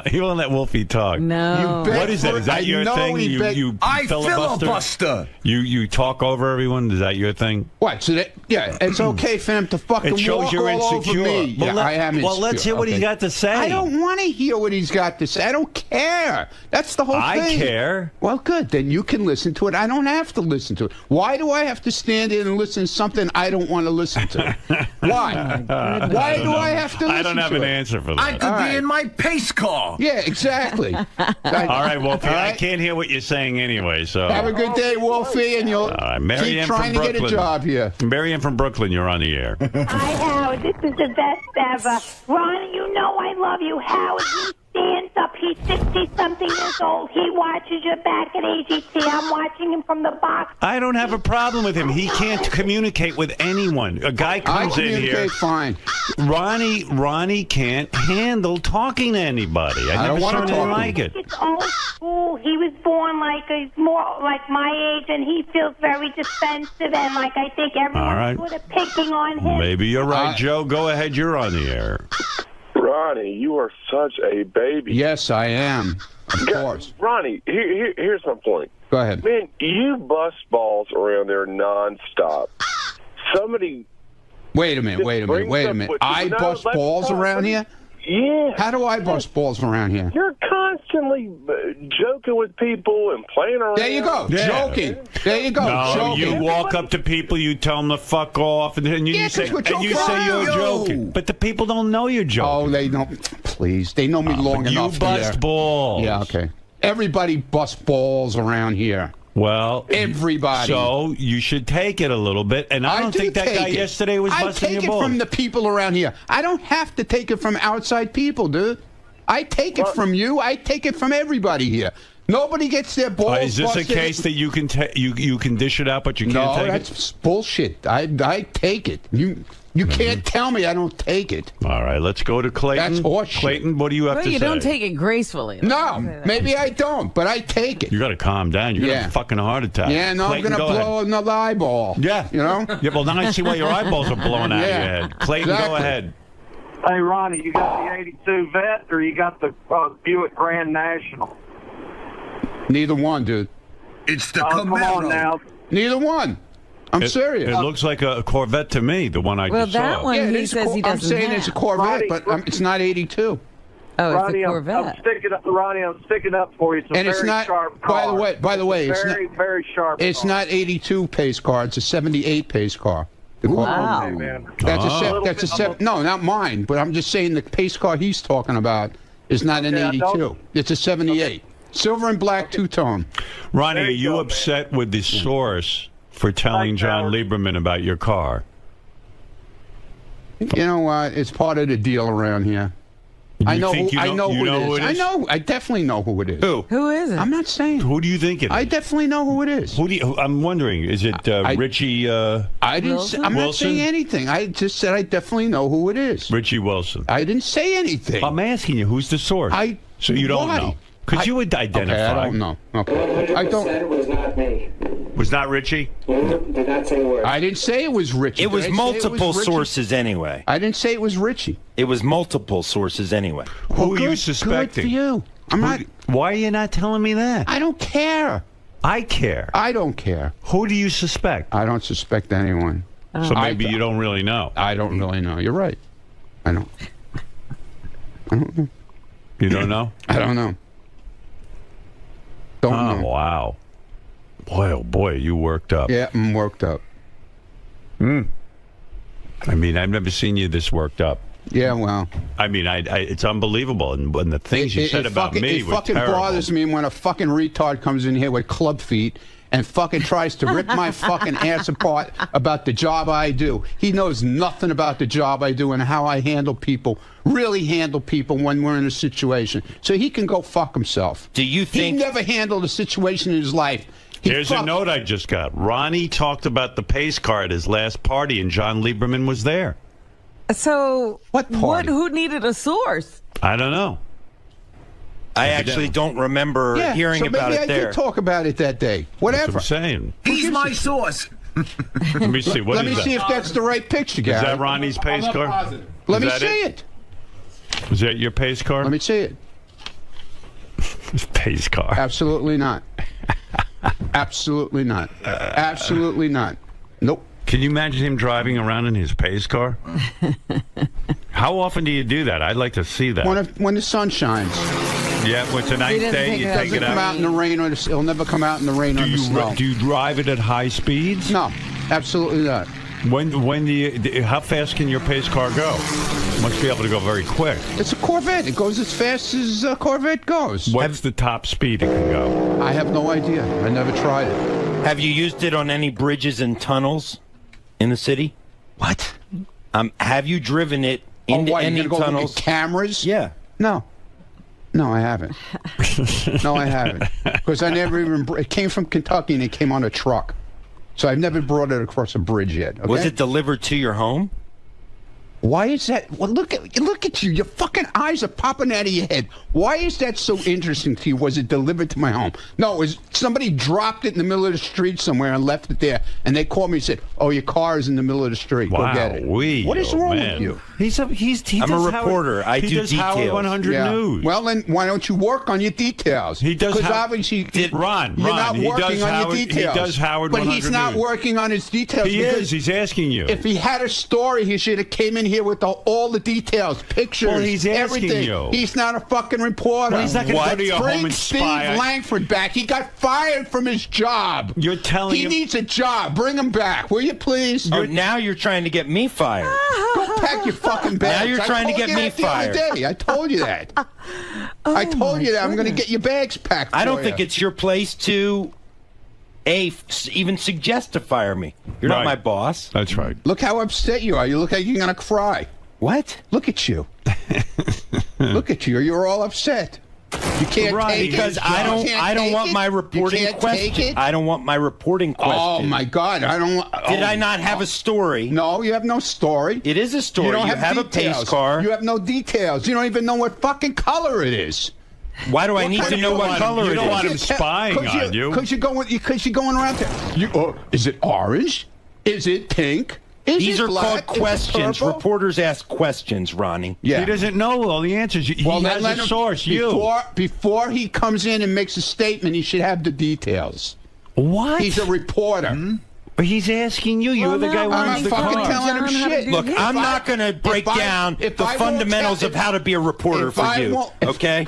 He won't let Wolfie talk. No. What is that? Is that your thing? You I filibuster? filibuster. You talk over everyone? Is that your thing? What? So yeah, it's okay for him to fucking It shows walk you're all insecure. over me. Well, I am insecure. Well, let's hear what he's got to say. I don't want to hear what he's got to say. I don't care. That's the whole thing. I care. Well, good. Then you can listen to it. I don't have to listen to it. Why do I have to stand in and listen to something I don't want to listen to? Why? Why do I have to listen to it? I don't have an answer for that. I could be in my pace car. Yeah, exactly. All right, Wolfie. All right. I can't hear what you're saying anyway, so... Have a good day, Wolfie, and you'll keep trying to get a job here. Marianne from Brooklyn, you're on the air. Hi, Howard. This is the best ever. Ronnie, you know I love you. Howard, he stands up. He's 60-something years old. He watches you back at AGT. I'm watching him from the box. I don't have a problem with him. He can't communicate with anyone. A guy comes in here. Fine. Ronnie can't handle talking to anybody. I never saw anything like it. It's old school. He was born he's more like my age, and he feels very defensive, and I think everyone's sort of picking on him. Maybe you're right, Joe. Go ahead. You're on the air. Ronnie, you are such a baby. Yes, I am. Of course. Ronnie, here's my point. Go ahead. Man, you bust balls around there nonstop. Somebody... Wait a minute. I bust balls around here? Yeah. How do I bust balls around here? You're constantly joking with people and playing around. There you go. Yeah. Joking. There you go. No, joking. you walk up to people, you tell them to fuck off, and then you say you're joking. But the people don't know you're joking. Oh, they don't. Please. They know me long enough. You bust balls. Yeah, okay. Everybody busts balls around here. Well, everybody. So you should take it a little bit. And I don't think that guy yesterday was busting your balls. I take it from the people around here. I don't have to take it from outside people, dude. I take it from you. I take it from everybody here. Nobody gets their balls Is this busted. a case that you can you can dish it out, but you can't take it? No, that's bullshit. I take it. You can't tell me I don't take it. All right, let's go to Clayton. That's horseshit. Clayton, what do you have to say? You don't take it gracefully. No, maybe I don't, but I take it. You got to calm down. You're going to have a fucking heart attack. Yeah, no, Clayton, I'm going to blow another eyeball. Yeah. You know? Yeah, well, now I see why your eyeballs are blowing out of your head. Clayton, go Exactly. ahead. Hey, Ronnie, you got the 82 Vet or you got the Buick Grand National? Neither one, dude. It's the Come on now. Neither one. I'm serious. It looks like a Corvette to me, the one I Well, just that saw. one Yeah, it he is says he doesn't I'm saying have. it's a Corvette, Ronnie, but it's not 82. Oh, it's Ronnie, a Corvette. I'm sticking up, Ronnie. I'm sticking up for you. It's a And very it's not. sharp car. By the way, it's very, not. very sharp. It's car. not 82 pace car. It's a 78 pace car. The car. Wow. Okay, man. That's a seven. No, not mine. But I'm just saying the pace car he's talking about is not an Okay, I 82. don't- It's a 78. Silver and black two-tone. Ronnie, There are you you go, upset with the source for telling Thanks, John Howard. Lieberman about your car? You know what? It's part of the deal around here. I know. think you I know- know you know who who it it is. is? I know. I definitely know who it is. Who is it? I'm not saying. Who do you think it is? I definitely know who it is. Who do you, I'm wondering, is it Richie I didn't. Say, I'm not saying Wilson? anything. I just said I definitely know who it is. Richie Wilson. I didn't say anything. I'm asking you, who's the source? So you don't Why? know. Because you would identify. Okay, I don't know. Okay. I don't. It was not me. Was not Richie? Did not say a word. I didn't say it was Richie. It was Did I say multiple Richie? sources anyway. I didn't say it was Richie. It was multiple sources anyway. Who are you Good suspecting? for you. I'm not. Why are you not telling me that? I don't care. I care. I don't care. Who do you suspect? I don't suspect anyone. So maybe you don't really know. I don't really know. You're right. I don't. I don't know. You don't know? I don't know. Don't know. Wow. Boy, oh boy, you worked up. Yeah, I'm worked up. I mean, I've never seen you this worked up. Yeah, well. I mean, it's unbelievable. And the things you said about me it were fucking terrible. bothers me when a fucking retard comes in here with club feet and fucking tries to rip my fucking ass apart about the job I do. He knows nothing about the job I do and how I handle people, really handle people when we're in a situation. So he can go fuck himself. Do you think... He never handled a situation in his life. Here's a note I just got. Ronnie talked about the pace car at his last party, and John Lieberman was there. So what party? Who needed a source? I don't know. I actually don't remember hearing about it maybe I there. did talk about it that day. Whatever. That's what I'm saying. He's my source. Let me see. What Let is me that? see if that's the right picture, Is Gary. that Ronnie's pace car? Let me Is that see it. Is that your pace car? Let me see it. Pace car. Absolutely not. Absolutely not. Absolutely not. Nope. Can you imagine him driving around in his pace car? How often do you do that? I'd like to see that. When the sun shines. Yeah, when it's a nice day, you take it Doesn't come out out. in the rain or it'll never come out in the rain or the snow. Do you drive it at high speeds? No, absolutely not. When do you? How fast can your pace car go? Must be able to go very quick. It's a Corvette. It goes as fast as a Corvette goes. What's the top speed it can go? I have no idea. I never tried it. Have you used it on any bridges and tunnels in the city? What? Have you driven it into why, any you're gonna go look tunnels? at cameras? Yeah. No. No, I haven't. No, I haven't. Because I never even... It came from Kentucky and it came on a truck. So I've never brought it across a bridge yet. Okay? Was it delivered to your home? Why is that? Well, look at you. Your fucking eyes are popping out of your head. Why is that so interesting to you? Was it delivered to my home? No, it was somebody dropped it in the middle of the street somewhere and left it there. And they called me and said, "Oh, your car is in the middle of the street. Go get it." What is wrong with you? I'm a reporter. I do details. Howard 100 Yeah. News. Well, then why don't you work on your details? He does. Because obviously, Ron, you're not he working does on Howard, your details. He does Howard but 100 he's not News. working on his details. He because is. He's asking you. If he had a story, he should have came in here with all the details, pictures, Well, he's asking everything. you. He's not a fucking reporter. Well, he's not gonna go to your Bring home and Steve spy. Langford back. He got fired from his job. You're telling he him needs a job. Bring him back, will you please? Oh, now you're trying to get me fired. Go pack your fucking bags. Now you're trying to get me fired. I told you that. I told you that. I'm going to get your bags packed. I don't for think you. it's your place to even suggest to fire me. You're not Right. my boss. That's right. Look how upset you are. You look like you're going to cry. What? Look at you. Look at you. You're all upset. You can't take because it? I don't want my reporting question. I don't want my reporting question. Oh my God! I don't. Did I not have a story? No, you have no story. It is a story. You don't have a pace car. You have no details. You don't even know what fucking color it is. Why do I need to know what color it is? You don't want him spying on you. Because you're going around there. Is it orange? Is it pink? These are called questions. Reporters ask questions, Ronnie. Yeah. He doesn't know all the answers. He has a source, Before he comes in and makes a statement, he should have the details. What? He's a reporter. But he's asking you. You're the guy who runs the car. I'm telling him shit. Look, I'm not going to break down the fundamentals of how to be a reporter for you, okay?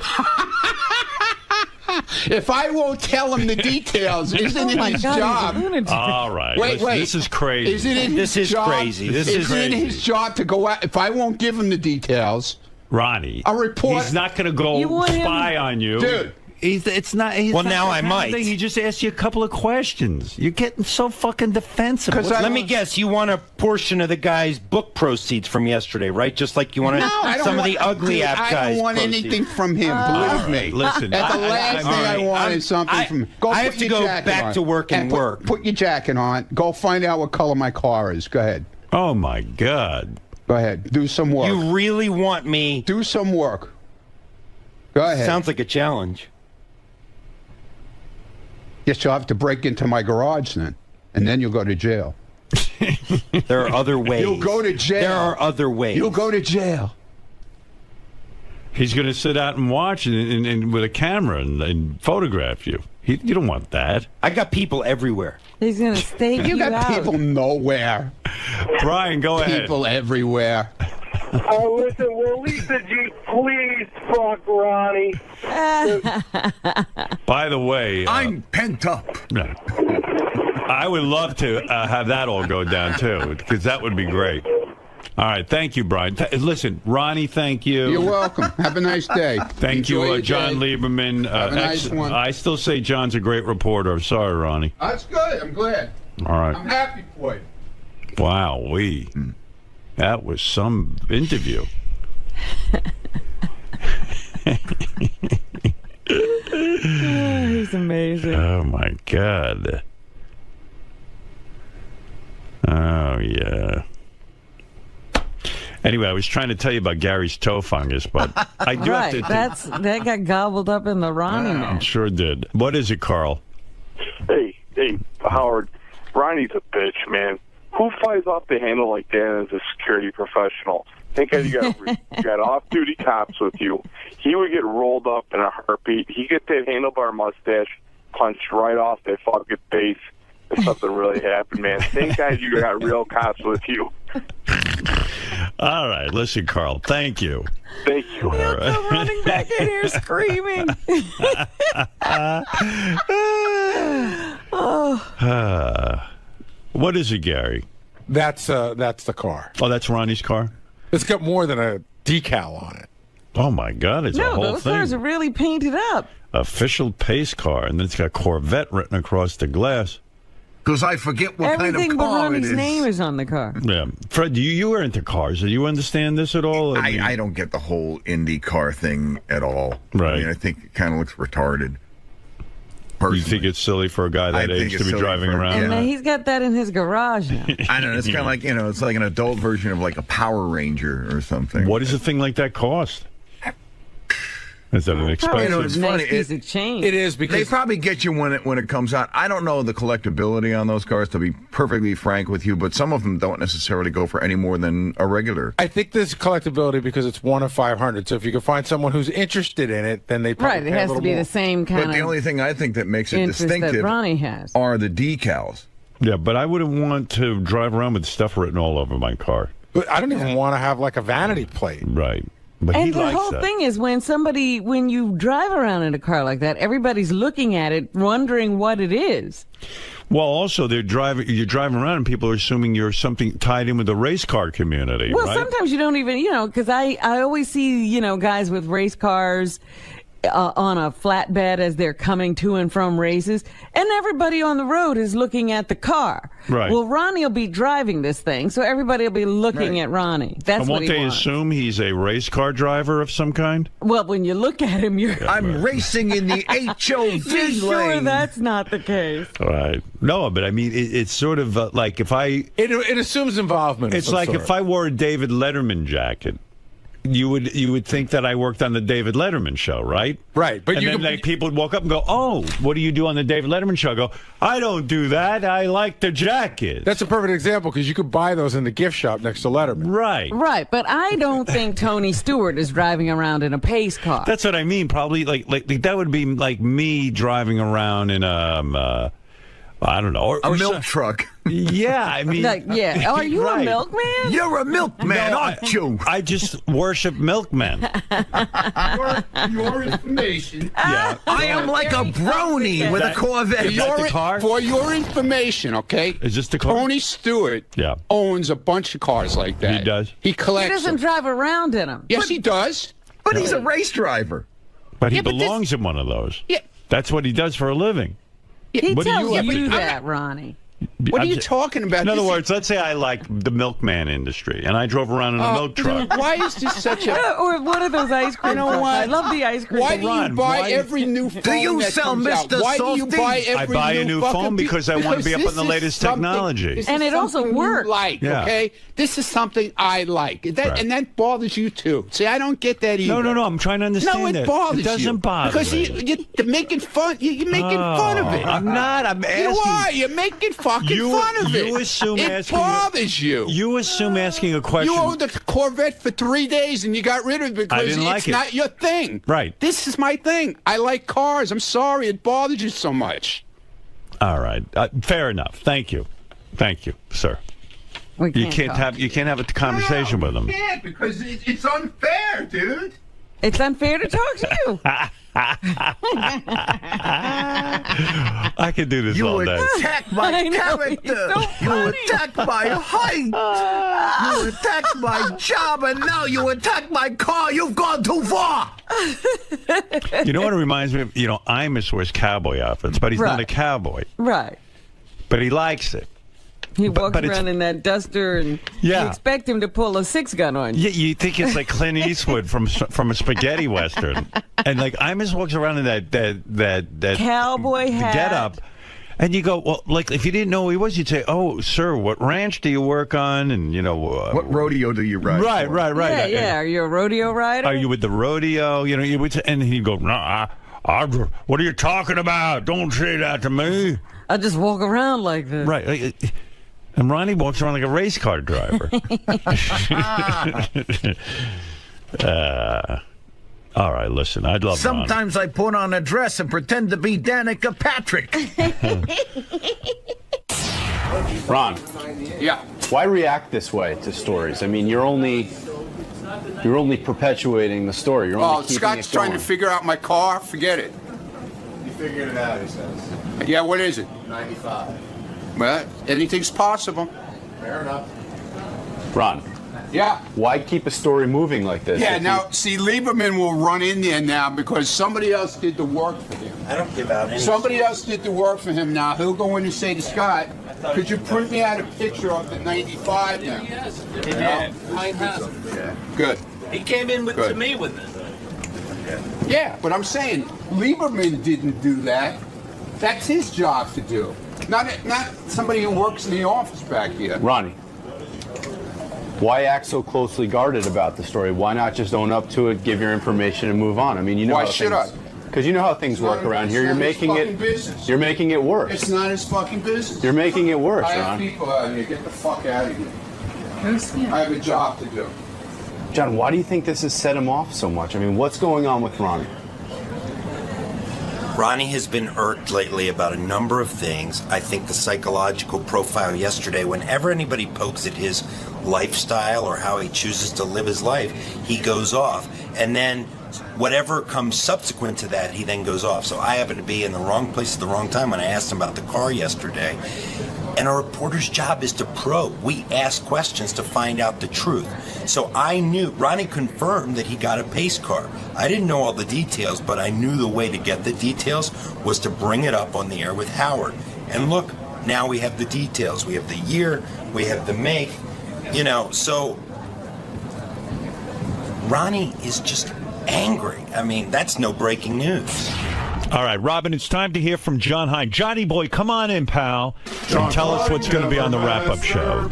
If I won't tell him the details, isn't it his job? All right. Wait. This is crazy. Isn't it his job? Crazy. Isn't it his job to go out? If I won't give him the details, Ronnie, a report. He's not going to go spy on you, dude. It's not. Well, now I might. He just asked you a couple of questions. You're getting so fucking defensive. Let me guess. You want a portion of the guy's book proceeds from yesterday, right? Just like you want some of the ugly app guys. I don't want anything from him. Believe me. Listen, at the last thing I want is something from him. I have to go back to work and work. Put your jacket on. Go find out what color my car is. Go ahead. Oh my God. Go ahead. Do some work. You really want me? Do some work. Go ahead. Sounds like a challenge. Yes, you'll have to break into my garage then, and then you'll go to jail. There are other ways. You'll go to jail. There are other ways. You'll go to jail. He's going to sit out and watch and with a camera and photograph you. You don't want that. I got people everywhere. He's going to stake you got out. people nowhere. Brian, go ahead. People everywhere. Oh, listen, will Lisa G please fuck Ronnie? By the way, I'm pent up. I would love to have that all go down too, because that would be great. All right, thank you, Brian. Listen, Ronnie, thank you. You're welcome. Have a nice day. Thank you, John Lieberman. Have a nice one. I still say John's a great reporter. I'm sorry, Ronnie. That's good. I'm glad. All right. I'm happy for you. Wow, that was some interview. He's amazing. Oh, my God. Oh, yeah. Anyway, I was trying to tell you about Gary's toe fungus, but I do have to... That got gobbled up in the Ronnie I sure did. What is it, Carl? Hey, Howard. Ronnie's a bitch, man. Who flies off the handle like that as a security professional? Think you got off-duty cops with you. He would get rolled up in a heartbeat. He get that handlebar mustache punched right off that fucking face if something really happened, man. Thank God you got real cops with you. All right, listen, Carl. Thank you. Thank you. He'll come running back in here screaming. What is it, Gary? That's the car. Oh, that's Ronnie's car? It's got more than a decal on it. Oh, my God. It's a whole those thing. cars are really painted up. Official pace car, and then it's got Corvette written across the glass. Because I forget what Everything kind of car it Ronnie's is. name is on the car. Yeah. Fred, you were into cars. Do you understand this at all? I don't get the whole Indy car thing at all. Right. I mean, I think it kind of looks retarded. You think it's silly for a guy that age to be driving around? And he's got that in his garage now. I don't know. It's kind of like, it's like an adult version of like a Power Ranger or something. What does a thing like that cost? Is that an expensive? It's funny. It is because they probably get you when it comes out. I don't know the collectability on those cars, to be perfectly frank with you, but some of them don't necessarily go for any more than a regular. I think there's collectability because it's 1 of 500. So if you can find someone who's interested in it, then they probably Right, it has to be the same kind of. But the only thing I think that makes it interest distinctive that Ronnie has. are the decals. Yeah, but I wouldn't want to drive around with stuff written all over my car. But I don't even want to have like a vanity plate. Right. But And he the likes whole that. thing is when you drive around in a car like that, everybody's looking at it, wondering what it is. Well, also, you're driving around and people are assuming you're something tied in with the race car community, Well, right? sometimes you don't even, because I always see, guys with race cars on a flatbed as they're coming to and from races, and everybody on the road is looking at the car. Right. Well, Ronnie will be driving this thing, so everybody will be looking at Ronnie. That's and what won't he they wants. assume he's a race car driver of some kind? Well, when you look at him, you're... I'm racing in the HOV You're sure lane. that's not the case. Right. No, but I mean, it's sort of like if I... It assumes involvement. It's like if I wore a David Letterman jacket. You would think that I worked on the David Letterman show, right? Right, but and then like people would walk up and go, "Oh, what do you do on the David Letterman show?" I go, "I don't do that. I like the jacket." That's a perfect example because you could buy those in the gift shop next to Letterman. Right. Right, but I don't think Tony Stewart is driving around in a pace car. That's what I mean. Probably like that would be like me driving around in a I don't know, a milk truck. Yeah, I mean, yeah. Are you a milkman? You're a milkman, aren't you? I just worship milkmen. Your information. Yeah. I am like a brony with a Corvette. Is that the car? For your information, okay? Is this the car? Tony Stewart owns a bunch of cars like that. He does? He He collects doesn't them. drive around in them. Yes, he does. But he's a race driver. But he belongs in one of those. Yeah. That's what he does for a living. He What do tells you have to you do? that, Ronnie. What are you talking about? In other This is- words, let's say I like the milkman industry, and I drove around in a milk truck. Why is this such a... Or one of those ice cream trucks. I love the ice cream. Why do you buy every new phone you that sell comes out? Mr. Why do you Salty? buy I every buy a new new fucking phone because I want to be up this on the is latest something- technology. this And is it also something you works. like, Yeah. okay? This is something I like. Right. And that bothers you too. See, I don't get that either. No, I'm trying to understand No, it that. bothers It doesn't you. bother because me. you're making fun. You're making fun of it. I'm not. I'm asking. You are. You're making fucking fun of it. You assume it asking. bothers you. You assume asking a question. You owned a Corvette for 3 days and you got rid of it because didn't like it's it. not your thing. Right. This is my thing. I like cars. I'm sorry it bothers you so much. All right. Fair enough. Thank you, sir. We You can't have a conversation with him. Yeah, because it's unfair, dude. It's unfair to talk to you. I could do this all You day. attack my I know, character. he's so You attack my height. You attack my job, and now you attack my car. You've gone too far. You know what it reminds me of? You know, Amish wears cowboy outfits, but he's not a cowboy. Right. But he likes it. He walks but it's- around in that duster, and you expect him to pull a 6-gun on you. Yeah, you think it's like Clint Eastwood from a spaghetti western, and like Amish walks around in that Cowboy hat. get up, and you go, well, like if you didn't know who he was, you'd say, oh, sir, what ranch do you work on, and you know, what rodeo do you ride? Right, for? right. Yeah. Are you a rodeo rider? Are you with the rodeo? You know, you would, and he'd go, nah, what are you talking about? Don't say that to me. I just walk around like this. Right. And Ronnie walks around like a race car driver. All right, listen, I'd love Ronnie. Sometimes I put on a dress and pretend to be Danica Patrick. Ron. Yeah. Why react this way to stories? I mean, you're only perpetuating the story. You're only keeping Scott's it trying going. to figure out my car. Forget it. You figured it out, he says. Yeah, what is it? 95. Well, anything's possible. Fair enough. Ron. Yeah. Why keep a story moving like this? Yeah, If now, see, Lieberman will run in there now because somebody else did the work for him. I don't give out any. Somebody else did the work for him now. He'll go in and say to Scott, could you print me out a picture of the 95 now? Yes. He did. Good. He came in Good. to me with it. Yeah, but I'm saying Lieberman didn't do that. That's his job to do. Not somebody who works in the office back here. Ronnie. Why act so closely guarded about the story? Why not just own up to it, give your information, and move on? I mean, you know. Why how should things, Because you know how things work around here. You're making it. Business. You're making it worse. It's not his fucking business. You're making it worse, I have Ron. people out here. Get the fuck out of here. I have a job to do. John, why do you think this has set him off so much? I mean, what's going on with Ronnie? Ronnie has been irked lately about a number of things. I think the psychological profile yesterday, whenever anybody pokes at his lifestyle or how he chooses to live his life, he goes off. And then whatever comes subsequent to that, he then goes off. So I happen to be in the wrong place at the wrong time when I asked him about the car yesterday. And a reporter's job is to probe. We ask questions to find out the truth. So I knew, Ronnie confirmed that he got a pace car. I didn't know all the details, but I knew the way to get the details was to bring it up on the air with Howard. And look, now we have the details. We have the year, we have the make, you know, so Ronnie is just angry. I mean, that's no breaking news. All right, Robin, it's time to hear from John Hein. Johnny boy, come on in, pal, and tell us what's going to be on the wrap-up show.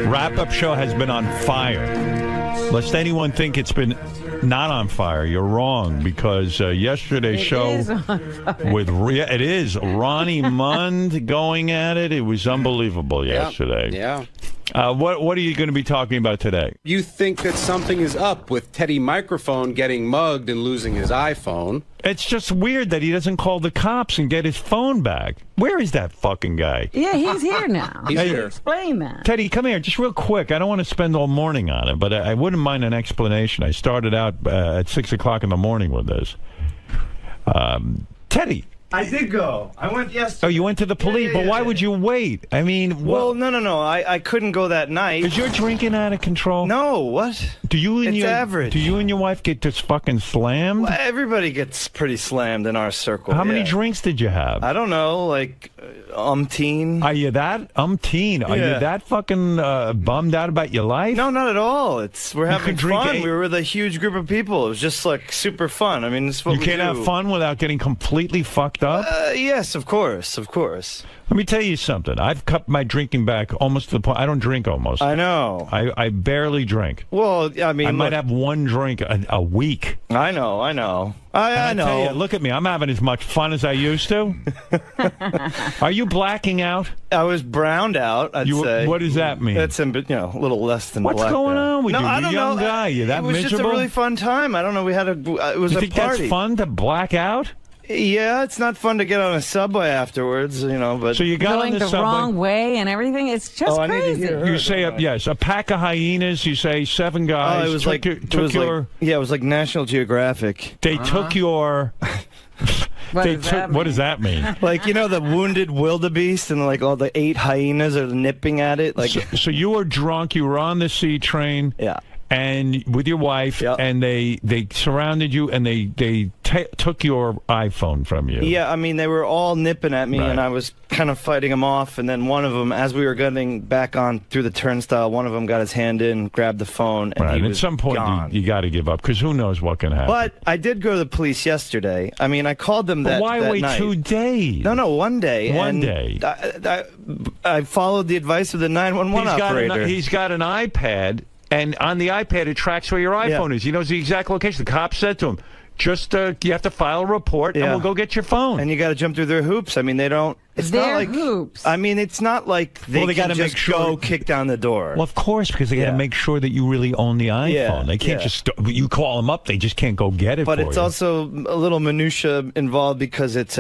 Wrap-up show has been on fire. Lest anyone think it's been not on fire, you're wrong, because yesterday's show with it is Ronnie Mund going at it. It was unbelievable yesterday. Yeah. What are you going to be talking about today? You think that something is up with Teddy Microphone getting mugged and losing his iPhone. It's just weird that he doesn't call the cops and get his phone back. Where is that fucking guy? Yeah, he's here now. He's here. Explain that. Teddy, come here, just real quick. I don't want to spend all morning on it, but I wouldn't mind an explanation. I started out at 6 o'clock in the morning with this. Teddy. I did go. I went yesterday. Oh, you went to the police, but why would you wait? I mean, well, no. I couldn't go that night. Is your drinking out of control? No, what? Do you and it's average. Do you and your wife get just fucking slammed? Well, everybody gets pretty slammed in our circle. How many drinks did you have? I don't know, like umpteen. Are you that umpteen? Are you that fucking bummed out about your life? No, not at all. We're having fun. We were with a huge group of people. It was just like super fun. I mean, it's what you can't have fun without getting completely fucked up. Yes, of course, of course. Let me tell you something. I've cut my drinking back almost to the point. I don't drink almost. I know. I barely drink. Well, I mean, I might have one drink a week. I know. I know. Tell you, look at me. I'm having as much fun as I used to. Are you blacking out? I was browned out, I'd say. What does that mean? It's a little less than What's going on with you? I You're don't a young know. guy. You're that miserable? It was just a really fun time. I don't know. We had it was you a think party. That's fun to black out? Yeah, it's not fun to get on a subway afterwards, you know. But so you got going on the subway wrong way and everything. It's just crazy. I need to hear her. You say yes, a pack of hyenas. You say 7 guys. It was it was like National Geographic. They took your. What does that mean? Like, you know, the wounded wildebeest and like all the 8 hyenas are nipping at it. Like, so you were drunk. You were on the C train. Yeah. And with your wife, and they surrounded you, and they took your iPhone from you. Yeah, I mean, they were all nipping at me, and I was kind of fighting them off. And then one of them, as we were getting back on through the turnstile, one of them got his hand in, grabbed the phone, and he was at some point, you got to give up, because who knows what can happen. But I did go to the police yesterday. I mean, I called them that why wait night. 2 days? No, 1 day. One day. I followed the advice of the 911 operator. He's got an iPad. And on the iPad, it tracks where your iPhone is. He knows the exact location. The cop said to him, just you have to file a report, and we'll go get your phone. And you got to jump through their hoops. I mean, they don't. It's not like hoops. I mean, it's not like they got to just go kick down the door. Well, of course, because they got to make sure that you really own the iPhone. Yeah, they can't just you call them up. They just can't go get it. But for it's you. also a little minutia involved because it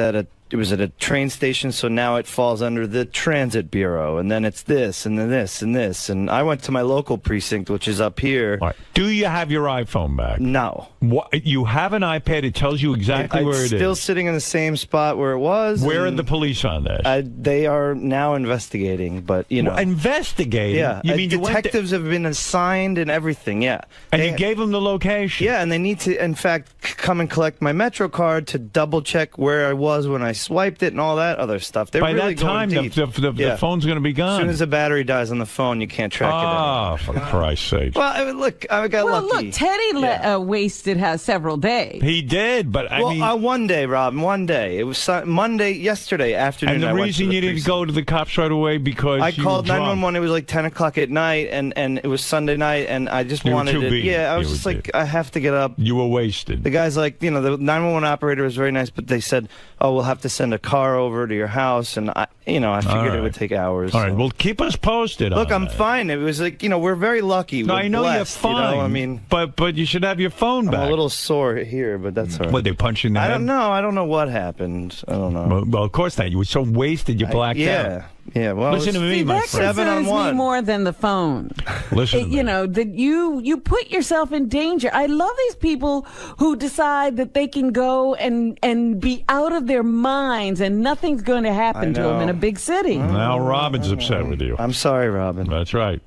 was at a train station, so now it falls under the Transit Bureau, and then it's this, and then this, and this. And I went to my local precinct, which is up here. All right. Do you have your iPhone back? No. What, you have an iPad. It tells you exactly where it is. It's still sitting in the same spot where it was. Where are the police on this? They are now investigating, but, you know. Well, investigating? Yeah. You mean detectives have been assigned and everything, yeah. And you gave them the location? Yeah, and they need to, in fact, come and collect my Metro card to double-check where I was when I swiped it and all that other stuff. They're By really that time, going deep. the phone's going to be gone. As soon as the battery dies on the phone, you can't track it anymore. Oh, for Christ's sake. Well, I mean, look, I got lucky. Well, look, Teddy wasted several days. He did, but I mean... 1 day, Rob, 1 day. It was Monday, yesterday afternoon. And the reason you didn't go to the cops right away because I called 911. It was like 10 o'clock at night, and it was Sunday night, and I just wanted it. Yeah, I was just like, I have to get up. You were wasted. The guy's like, you know, the 911 operator was very nice, but they said, oh, we'll have to send a car over to your house, and I figured it would take hours. All right, well, keep us posted. Look, I'm fine. It was like, you know, we're very lucky. No, we're I know blessed, you're fine. You know? I mean, but you should have your phone back. I'm a little sore here, but that's all right. What, they punch you in the head? I don't know. I don't know what happened. I don't know. Well, of course not. You were so wasted, you blacked out. Yeah, well, listen to me, See, my that friend. concerns me more than the phone. Listen to me. You know, that you put yourself in danger. I love these people who decide that they can go and be out of their minds and nothing's going to happen to them in a big city. Now Robin's upset with you. I'm sorry, Robin. That's right.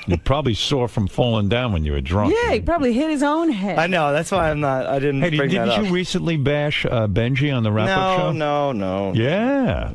You probably sore from falling down when you were drunk. Yeah, he probably hit his own head. I know. That's why I didn't Hey, bring that didn't up. you recently bash Benji on the wrap-up show? No. Yeah.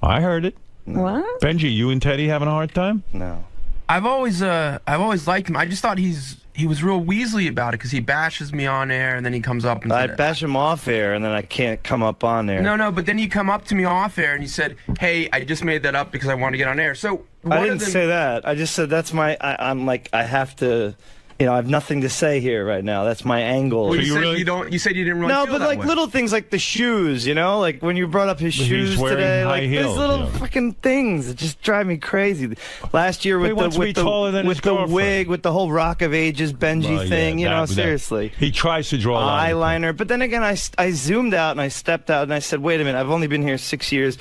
I heard it. What? Benji, you and Teddy having a hard time? No. I've always liked him. I just thought he was real Weasley about it because he bashes me on air and then he comes up and I bash him off air and then I can't come up on air. No, but then you come up to me off air and you said, "Hey, I just made that up because I want to get on air." So I didn't say that. I just said that's my. I'm like I have to. You know, I have nothing to say here right now. That's my angle. Well, you said you don't. You said you didn't really. No, feel but that like way. little things like the shoes. You know, like when you brought up his He's shoes wearing today. high Like heels, these little yeah. fucking things that just drive me crazy. Last year He with wants to be taller than his the girlfriend. wig, with the whole Rock of Ages Benji Well, thing. yeah, You know, that- seriously. He tries to draw a line. Eyeliner. But then again, I zoomed out and I stepped out and I said, wait a minute, I've only been here 6 years.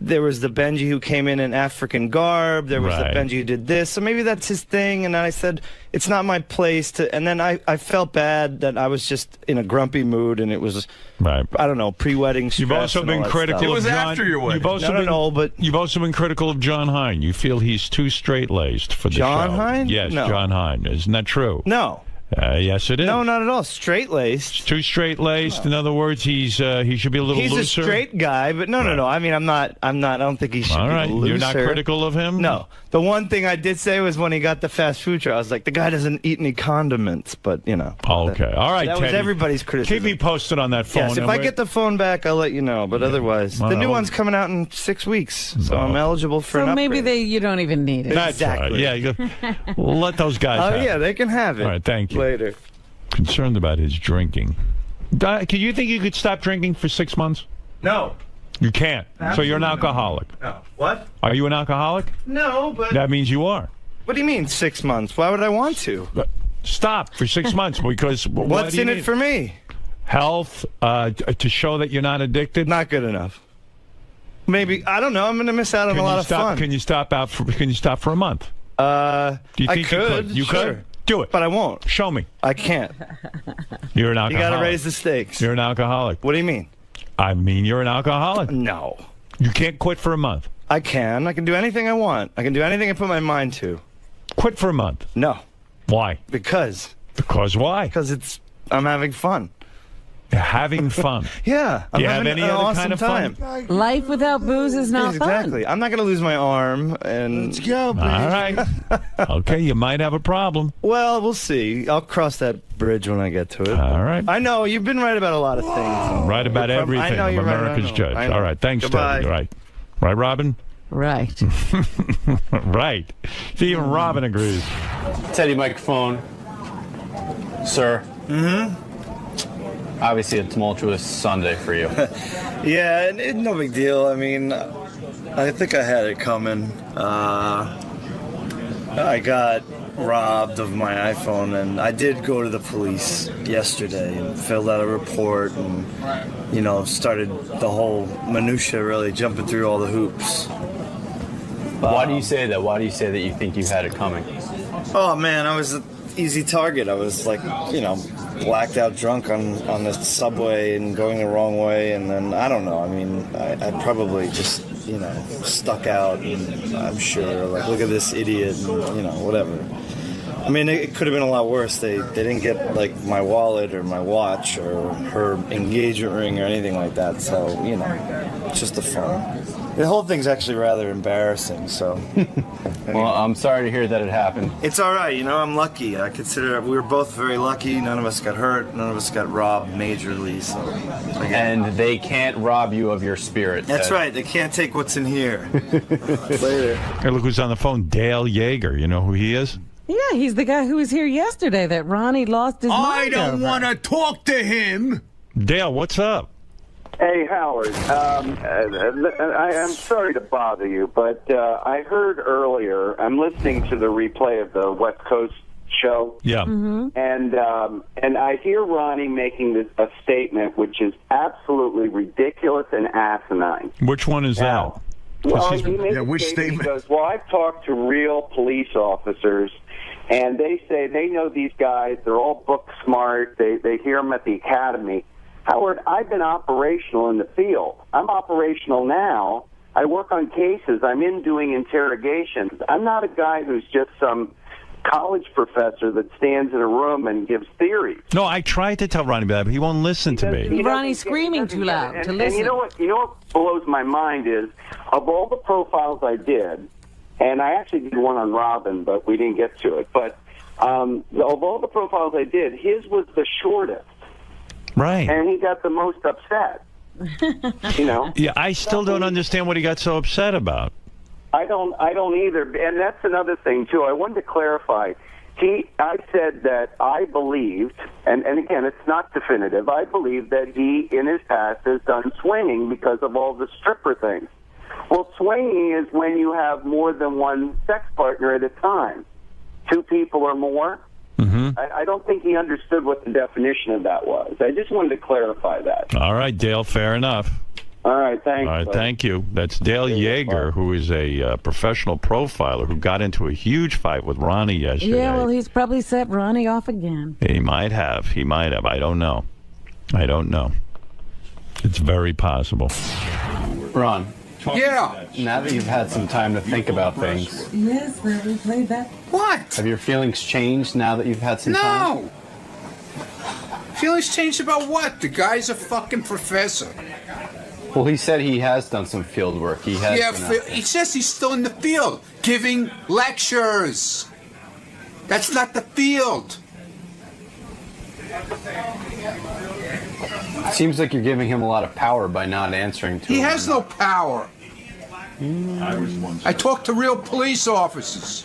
There was the Benji who came in African garb. There was Right. the Benji who did this. So maybe that's his thing. And then I said, it's not my place to. And then I felt bad that I was just in a grumpy mood and it was, right. I don't know, pre-wedding stress. You've also and all been that critical stuff. of John. You've also No, but you've also been critical of John Hine. You feel he's too straight-laced for the John show. Hine? Yes, No. John Hine. Isn't that true? No. Yes, it is. No, not at all. Straight-laced. Too straight-laced. In other words, he should be a little He's looser. a straight guy, but no. I mean, I'm not. I don't think he should All be right. looser. You're not critical of him? No. The one thing I did say was when he got the fast food truck, I was like, the guy doesn't eat any condiments, but you know. Okay. All right, That was Teddy. everybody's criticism. Keep me posted on that phone. Yes, if and I we're- get the phone back, I'll let you know. But otherwise, Well, the new I'll- one's coming out in 6 weeks, so I'm eligible for So an maybe upgrade. you don't even need it. That's right. Yeah, you let those guys Oh have yeah, it. they can have it. All right, thank you. Later. Concerned about his drinking. Can you think you could stop drinking for 6 months? No. You can't. So you're an alcoholic. No. What? Are you an alcoholic? No, but That means you are. what do you mean 6 months? Why would I want to? Stop for 6 months because why What's do you in it need for me? Health, to show that you're not addicted. Not good enough. Maybe I don't know. I'm going to miss out on a lot of fun. Can you stop for a month? Do you I think could. you sure. could? Do it. But I won't. Show me. I can't. You're an You alcoholic. got to raise the stakes. You're an alcoholic. What do you mean? I mean, you're an alcoholic. No. You can't quit for a month. I can. I can do anything I want. I can do anything I put my mind to. Quit for a month. No. Why? Because why? Because I'm having fun. Having fun. Yeah. Do you I'm have having any an other awesome kind of time. fun? Life without booze is not fun. Exactly. I'm not going to lose my arm. And let's go, baby. All right. Okay, you might have a problem. Well, we'll see. I'll cross that bridge when I get to it. All right. I know you've been right about a lot of things. Right about You're from- everything. I know I'm you're right, America's I know. judge. I know. All right. Thanks, Goodbye. Teddy. Right. Right, Robin? Right. Right. See, even Robin agrees. Teddy, microphone. Sir. Mm-hmm. Obviously a tumultuous Sunday for you. Yeah, no big deal. I mean, I think I had it coming. I got robbed of my iPhone, and I did go to the police yesterday and filled out a report and, you know, started the whole minutia really jumping through all the hoops. Why do you say that? Why do you say that you think you had it coming? Oh, man, I was an easy target. I was like, you know, blacked out drunk on the subway and going the wrong way, and then I don't know. I mean, I probably just, you know, stuck out, and I'm sure, like, look at this idiot, and, you know, whatever. I mean, it could have been a lot worse. They didn't get, like, my wallet or my watch or her engagement ring or anything like that, so, you know, it's just a fun. The whole thing's actually rather embarrassing, so. Well, I'm sorry to hear that it happened. It's all right, you know, I'm lucky. I consider we were both very lucky. None of us got hurt. None of us got robbed majorly. So, And they can't rob you of your spirit. that's Ted. right. They can't take what's in here. Later. Hey, look who's on the phone. Dale Yeager. You know who he is? Yeah, he's the guy who was here yesterday that Ronnie lost his mind over. to talk to him. Dale, what's up? Hey, Howard. I'm sorry to bother you, but I heard earlier, I'm listening to the replay of the West Coast show. Yeah. And I hear Ronnie making a statement which is absolutely ridiculous and asinine. Which one is that? Well, he made a statement. He goes, well, I've talked to real police officers, and they say they know these guys. They're all book smart. They hear them at the academy. Howard, I've been operational in the field. I'm operational now. I work on cases. I'm in doing interrogations. I'm not a guy who's just some college professor that stands in a room and gives theories. No, I tried to tell Ronnie that, but he won't listen to me. Ronnie's screaming too loud to listen. And you know what blows my mind is, of all the profiles I did, and I actually did one on Robin, but we didn't get to it, but of all the profiles I did, his was the shortest. Right. And he got the most upset. You know? Yeah, I still don't understand what he got so upset about. I don't either. And that's another thing, too. I wanted to clarify. I said that I believed, and again, it's not definitive, I believe that he, in his past, has done swinging because of all the stripper things. Well, swinging is when you have more than one sex partner at a time. 2 people or more. Mm-hmm. I don't think he understood what the definition of that was. I just wanted to clarify that. All right, Dale, fair enough. All right, thanks. All right, thank you. That's Dale Yeager, who is a professional profiler who got into a huge fight with Ronnie yesterday. Yeah, well, he's probably set Ronnie off again. He might have. I don't know. It's very possible. Ron. Yeah. Now that you've had some time to think about things, Yes, we played that. What? have your feelings changed now that you've had some time? No. Feelings changed about what? The guy's a fucking professor. Well, he said he has done some field work. He has. Yeah, he says he's still in the field, giving lectures. That's not the field. It seems like you're giving him a lot of power by not answering to him. He has no power. I talk to real police officers.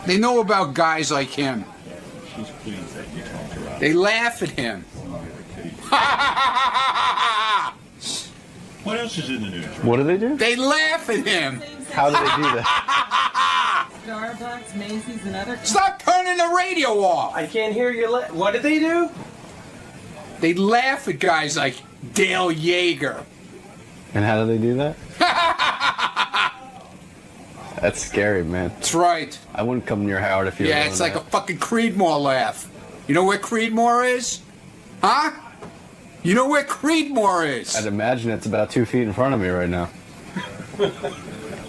They know about guys like him. They laugh at him. What else is in the news? What do they do? They laugh at him. How do they do that? Starbucks, Macy's, and other. Stop turning the radio off. I can't hear you. What did they do? They laugh at guys like Dale Yeager. And how do they do that? That's scary, man. That's right. I wouldn't come near Howard if you were Yeah, it's like a fucking Creedmoor laugh. You know where Creedmoor is? Huh? You know where Creedmoor is? I'd imagine it's about 2 feet in front of me right now.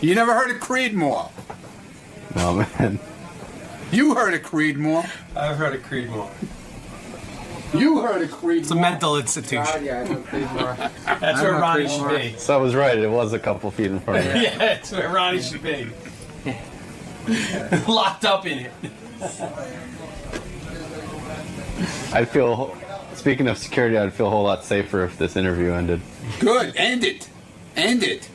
You never heard of Creedmoor? No, man. You heard of Creedmoor. I've heard of Creedmoor. You heard of Creedmoor. It's a mental institution. Yeah, I know Creedmoor. That's where Ronnie should be. So I was right. It was a couple feet in front of me. Yeah, that's where Ronnie should be. Locked up in it. I'd feel, speaking of security, I'd feel a whole lot safer if this interview ended. Good. End it. End it.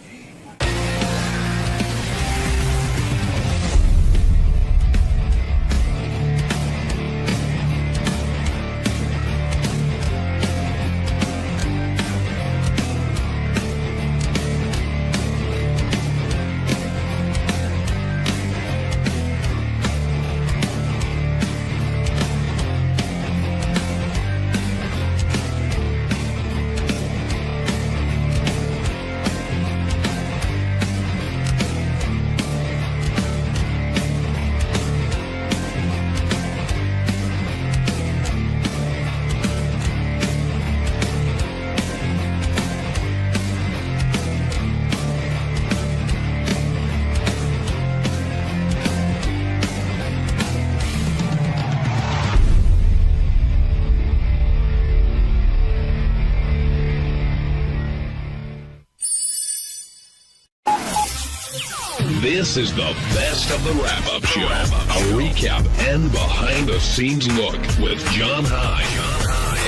This is the best of the wrap-up show. A recap and behind-the-scenes look with John High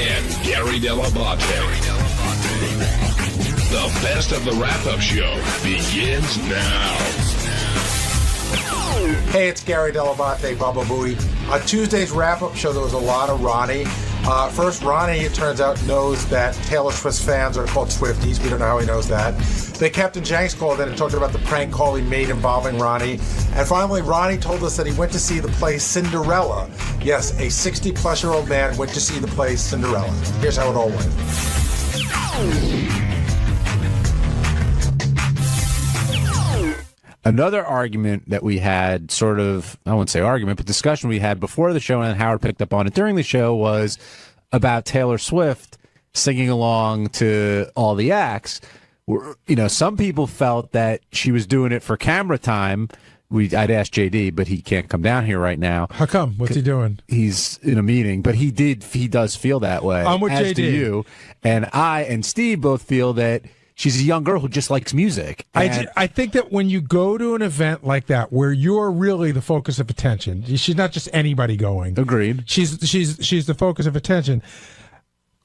and Gary 𝗏𝗏𝗏𝗏. The best of the wrap-up show begins now. Hey, it's Gary 𝗏𝗏𝗏𝗏, Bubba Booey. On Tuesday's wrap-up show, there was a lot of Ronnie. First, Ronnie, it turns out, knows that Taylor Swift's fans are called Swifties. We don't know how he knows that. Then Captain Jenks called in and talked about the prank call he made involving Ronnie. And finally, Ronnie told us that he went to see the play Cinderella. Yes, a 60-plus-year-old man went to see the play Cinderella. Here's how it all went. Another argument that we had, sort of, I wouldn't say argument, but discussion we had before the show, and Howard picked up on it during the show, was about Taylor Swift singing along to all the acts. You know, some people felt that she was doing it for camera time. I'd asked JD, but he can't come down here right now. How come? What's he doing? He's in a meeting, but he does feel that way. I'm with as JD. Do you. And I and Steve both feel that she's a young girl who just likes music. I think that when you go to an event like that, where you're really the focus of attention, she's not just anybody going. Agreed. She's the focus of attention.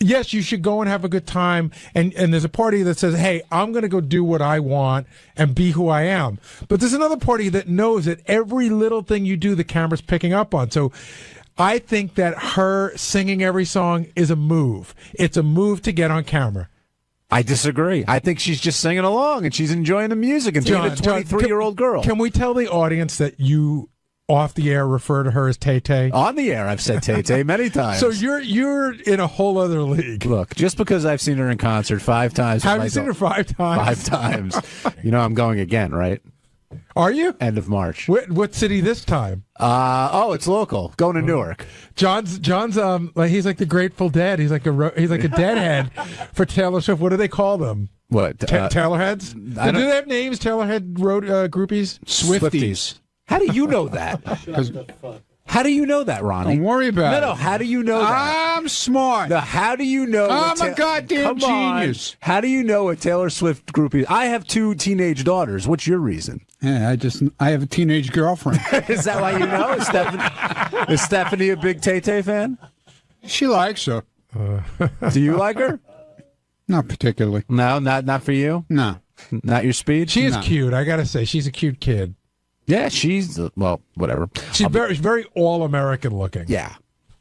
Yes, you should go and have a good time. And there's a party that says, hey, I'm going to go do what I want and be who I am. But there's another party that knows that every little thing you do, the camera's picking up on. So I think that her singing every song is a move. It's a move to get on camera. I disagree. I think she's just singing along and she's enjoying the music and being a 23-year-old girl. Can we tell the audience that you, off the air, refer to her as Tay-Tay? On the air, I've said Tay-Tay many times. So you're in a whole other league. Look, just because I've seen her in concert 5 times. Have you seen her 5 times? 5 times. You know I'm going again, right? Are you? End of March. What city this time? It's local. Going to Newark. John's like, he's like the Grateful Dead. He's like a deadhead for Taylor Swift. What do they call them? What? Taylorheads? Do they have names? Taylorhead road groupies? Swifties. How do you know that? How do you know that, Ronnie? Don't worry about it. No, how do you know that? I'm smart. No, how do you know? I'm a goddamn genius. How do you know what Taylor Swift groupie is? I have 2 teenage daughters. What's your reason? Yeah, I have a teenage girlfriend. Is that why you know? Is Stephanie a big Tay-Tay fan? She likes her. Do you like her? Not particularly. No, not for you? No. Not your speed? She is cute. I got to say, she's a cute kid. Yeah, she's, well, whatever. She's very all-American looking. Yeah.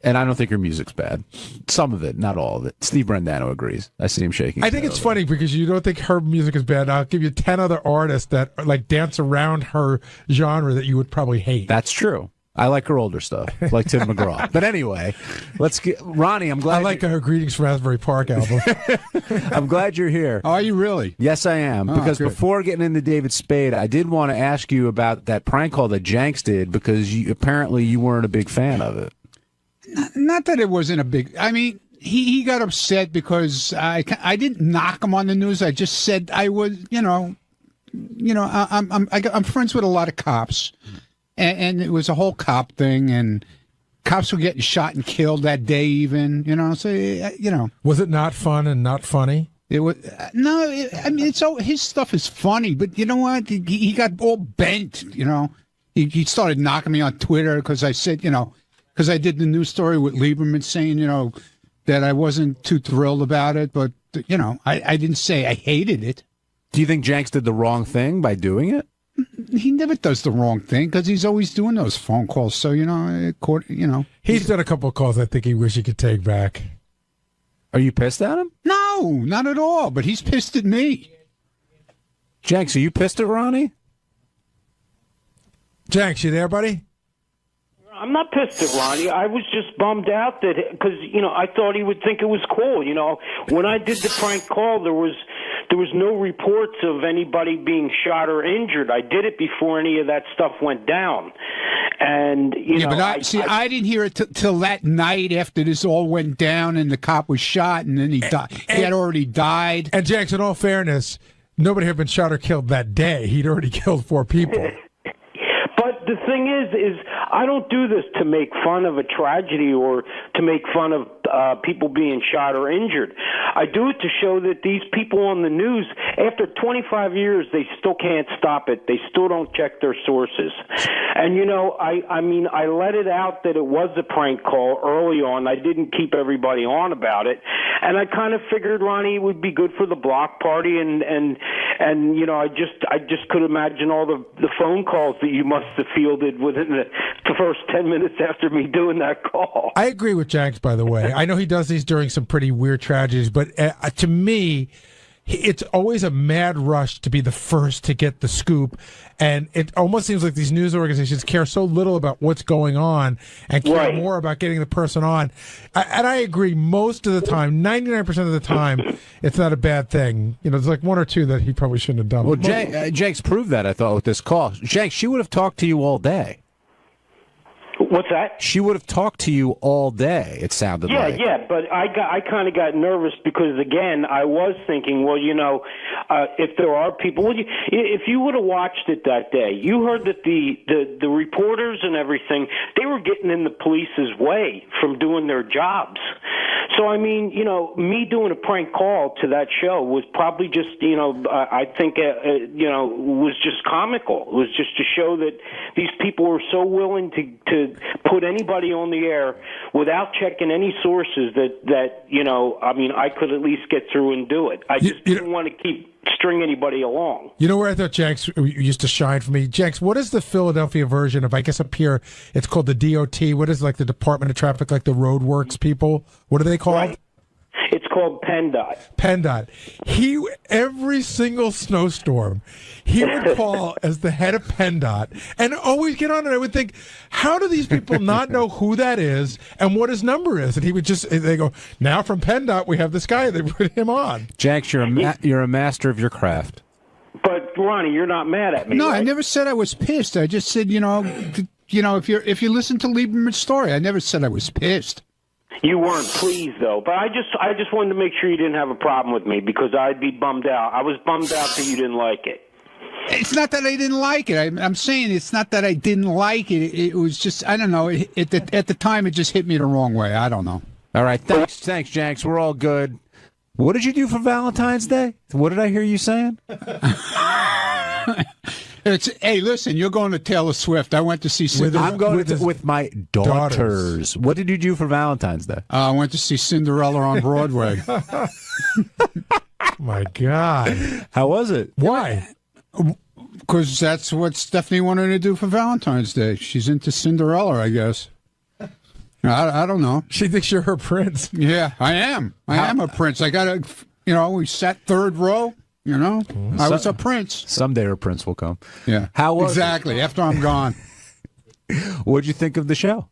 And I don't think her music's bad. Some of it, not all of it. Steve Brandano agrees. I see him shaking. I think it's funny because you don't think her music is bad. I'll give you 10 other artists that like dance around her genre that you would probably hate. That's true. I like her older stuff, like Tim McGraw. But anyway, let's get Ronnie. I'm glad. I like her Greetings from Asbury Park album. I'm glad you're here. Are you really? Yes, I am. Because before getting into David Spade, I did want to ask you about that prank call that Jenks did because apparently you weren't a big fan of it. Not that it wasn't a big. I mean, he got upset because I didn't knock him on the news. I just said I was, I'm friends with a lot of cops. And it was a whole cop thing, and cops were getting shot and killed that day even, so, Was it not fun and not funny? It was, his stuff is funny, but you know what? He got all bent, He started knocking me on Twitter because I said, because I did the news story with Lieberman saying, that I wasn't too thrilled about it, but, I didn't say I hated it. Do you think Jenks did the wrong thing by doing it? He never does the wrong thing because he's always doing those phone calls. So, He's done a couple of calls I think he wish he could take back. Are you pissed at him? No, not at all. But he's pissed at me. Jenks, are you pissed at Ronnie? Jenks, you there, buddy? I'm not pissed at Ronnie. I was just bummed out that because I thought he would think it was cool. When I did the prank call, there was no reports of anybody being shot or injured. I did it before any of that stuff went down, and I didn't hear it till that night after this all went down and the cop was shot and then he died. He had already died. And Jackson, in all fairness, nobody had been shot or killed that day. He'd already killed 4 people. But the thing is I don't do this to make fun of a tragedy or to make fun of people being shot or injured. I do it to show that these people on the news, after 25 years, they still can't stop it. They still don't check their sources. And, I let it out that it was a prank call early on. I didn't keep everybody on about it. And I kind of figured, Ronnie, it would be good for the block party. And I just could imagine all the phone calls that you must have fielded within the first 10 minutes after me doing that call. I agree with Jenks, by the way. I know he does these during some pretty weird tragedies, but to me, it's always a mad rush to be the first to get the scoop, and it almost seems like these news organizations care so little about what's going on and care more about getting the person on. And I agree, most of the time, 99% of the time, it's not a bad thing. You know, there's like one or two that he probably shouldn't have done. Well, Jenks proved that, I thought, with this call. Jenks, she would have talked to you all day. What's that? She would have talked to you all day, it sounded like. Yeah, but I kind of got nervous because, again, I was thinking, well, you know, if there are people, if you would have watched it that day, you heard that the reporters and everything, they were getting in the police's way from doing their jobs. So, I mean, you know, me doing a prank call to that show was probably just, you know, I think, you know, was just comical. It was just to show that these people were so willing to put anybody on the air without checking any sources that you know, I mean, I could at least get through and do it. I just didn't want to string anybody along. You know where I thought Jenks used to shine for me? Jenks, what is the Philadelphia version of, I guess up here, it's called the DOT. What is like the Department of Traffic, like the roadworks people? What are they called? Right. It's called PennDOT. PennDOT. Every single snowstorm, he would call as the head of PennDOT and always get on it. I would think, how do these people not know who that is and what his number is? And he would they go, now from PennDOT, we have this guy. They put him on. Jenks, you're a master of your craft. But, Ronnie, you're not mad at me, No, right? I never said I was pissed. I just said, you know, if you listen to Lieberman's story, I never said I was pissed. You weren't pleased, though. But I just wanted to make sure you didn't have a problem with me because I'd be bummed out. I was bummed out that you didn't like it. It's not that I didn't like it. I'm saying it's not that I didn't like it. It was just, I don't know. At the time, it just hit me the wrong way. I don't know. All right. Thanks, Jenks. We're all good. What did you do for Valentine's Day? What did I hear you saying? Hey, listen, you're going to Taylor Swift. I went to see Cinderella. I'm going with my daughters. What did you do for Valentine's Day? I went to see Cinderella on Broadway. My God. How was it? Why? Because that's what Stephanie wanted to do for Valentine's Day. She's into Cinderella, I guess. I don't know. She thinks you're her prince. Yeah, I am. I am a prince. I got we sat third row. You know, I was a prince. Someday her prince will come. Yeah. How was exactly after I'm gone? What'd you think of the show?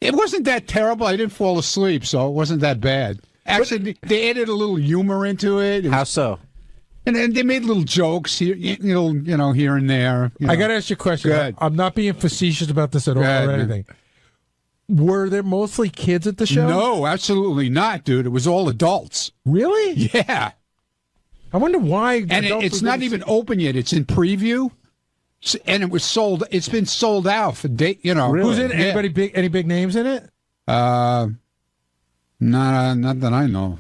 It wasn't that terrible. I didn't fall asleep, so it wasn't that bad. Actually, they added a little humor into it. How so? And they made little jokes here, here and there. I got to ask you a question. Good. I'm not being facetious about this at all or anything. Were there mostly kids at the show? No, absolutely not, dude. It was all adults. Really? Yeah. I wonder why. And it's not even open yet. It's in preview, and it was sold. It's been sold out for date. Really? Who's in it? Anybody big? Any big names in it? Not that I know.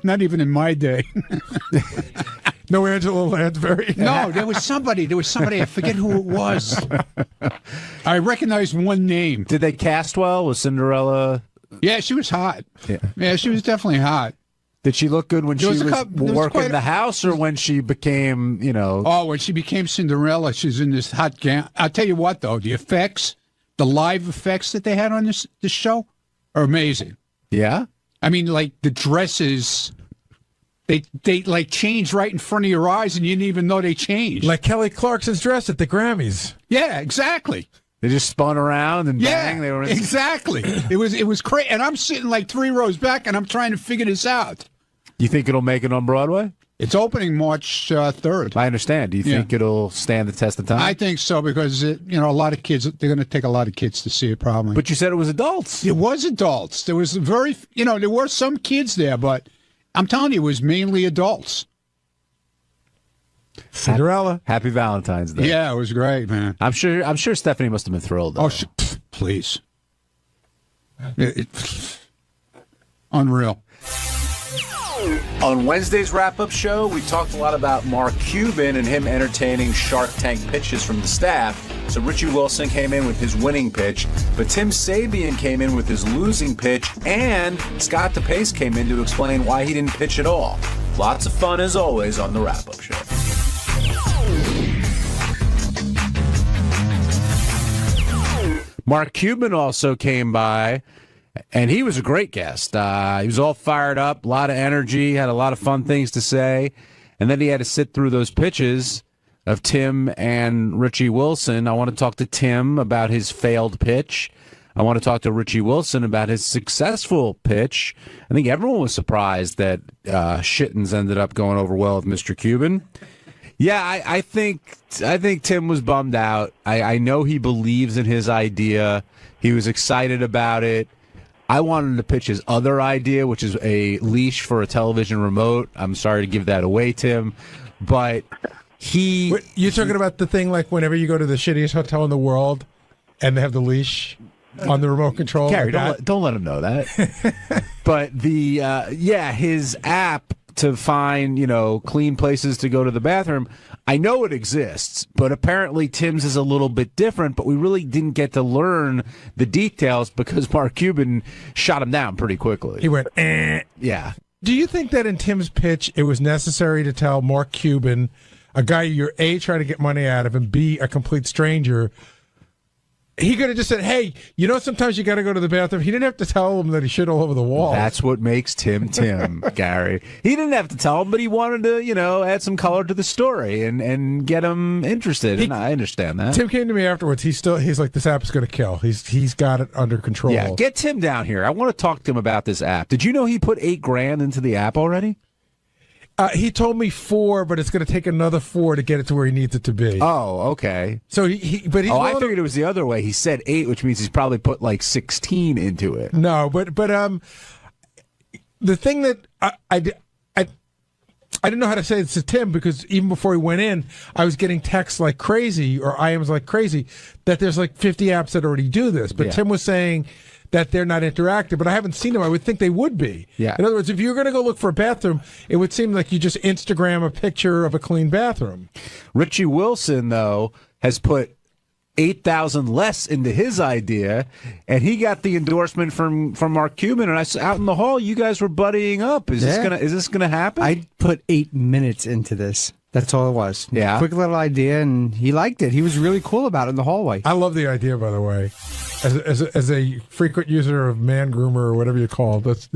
Not even in my day. No Angela Lansbury. No, there was somebody. I forget who it was. I recognized one name. Did they cast well? Was Cinderella? Yeah, she was hot. Yeah, she was definitely hot. Did she look good when she was working the house, or when she became, Oh, when she became Cinderella, she's in this hot gown. I'll tell you what, though, the effects, the live effects that they had on this show are amazing. Yeah? I mean, like, the dresses, they like, changed right in front of your eyes, and you didn't even know they changed. Like Kelly Clarkson's dress at the Grammys. Yeah, exactly. They just spun around and bang. They were exactly. It was crazy. And I'm sitting like 3 rows back, and I'm trying to figure this out. You think it'll make it on Broadway? It's opening March 3rd. I understand. Do you think it'll stand the test of time? I think so, because a lot of kids, they're going to take a lot of kids to see it probably. But you said it was adults. It was adults. There was there were some kids there, but I'm telling you, it was mainly adults. Cinderella. Happy Valentine's Day. Yeah, it was great, man. I'm sure Stephanie must have been thrilled, though. Oh, please. Unreal. On Wednesday's wrap-up show, we talked a lot about Mark Cuban and him entertaining Shark Tank pitches from the staff. So Richie Wilson came in with his winning pitch, but Tim Sabean came in with his losing pitch, and Scott DePace came in to explain why he didn't pitch at all. Lots of fun, as always, on the wrap-up show. Mark Cuban also came by And he was a great guest. He was all fired up, a lot of energy, had a lot of fun things to say. And then he had to sit through those pitches of Tim and Richie Wilson. I want to talk to Tim about his failed pitch. I want to talk to Richie Wilson about his successful pitch. I think everyone was surprised that Shittens ended up going over well with Mr. Cuban. Yeah, I think Tim was bummed out. I know he believes in his idea. He was excited about it. I wanted to pitch his other idea, which is a leash for a television remote. I'm sorry to give that away, Tim, but You're talking about the thing like whenever you go to the shittiest hotel in the world and they have the leash on the remote control? Gary, like don't let him know that. But his app to find, clean places to go to the bathroom, I know it exists, but apparently Tim's is a little bit different, but we really didn't get to learn the details because Mark Cuban shot him down pretty quickly. He went, eh. Yeah. Do you think that in Tim's pitch it was necessary to tell Mark Cuban, a guy you're A, trying to get money out of, and B, a complete stranger, he could have just said, hey, sometimes you got to go to the bathroom. He didn't have to tell him that he shit all over the wall. That's what makes Tim, Gary. He didn't have to tell him, but he wanted to, add some color to the story and get him interested. And I understand that. Tim came to me afterwards. He's like, this app is going to kill. He's got it under control. Yeah, get Tim down here. I want to talk to him about this app. Did you know he put $8,000 into the app already? He told me 4, but it's going to take another 4 to get it to where he needs it to be. Oh, okay. So I figured it was the other way. He said 8, which means he's probably put like 16 into it. No, but the thing that I didn't know how to say this to Tim because even before he went in, I was getting texts like crazy or IMs like crazy that there's like 50 apps that already do this. But Tim was saying that they're not interactive, but I haven't seen them. I would think they would be. Yeah. In other words, if you're going to go look for a bathroom, it would seem like you just Instagram a picture of a clean bathroom. Richie Wilson, though, has put 8,000 less into his idea, and he got the endorsement from Mark Cuban. And I said, out in the hall, you guys were buddying up. Is this gonna happen? I put 8 minutes into this. That's all it was. Yeah. Quick little idea, and he liked it. He was really cool about it in the hallway. I love the idea, by the way. As a frequent user of Man Groomer or whatever you call it,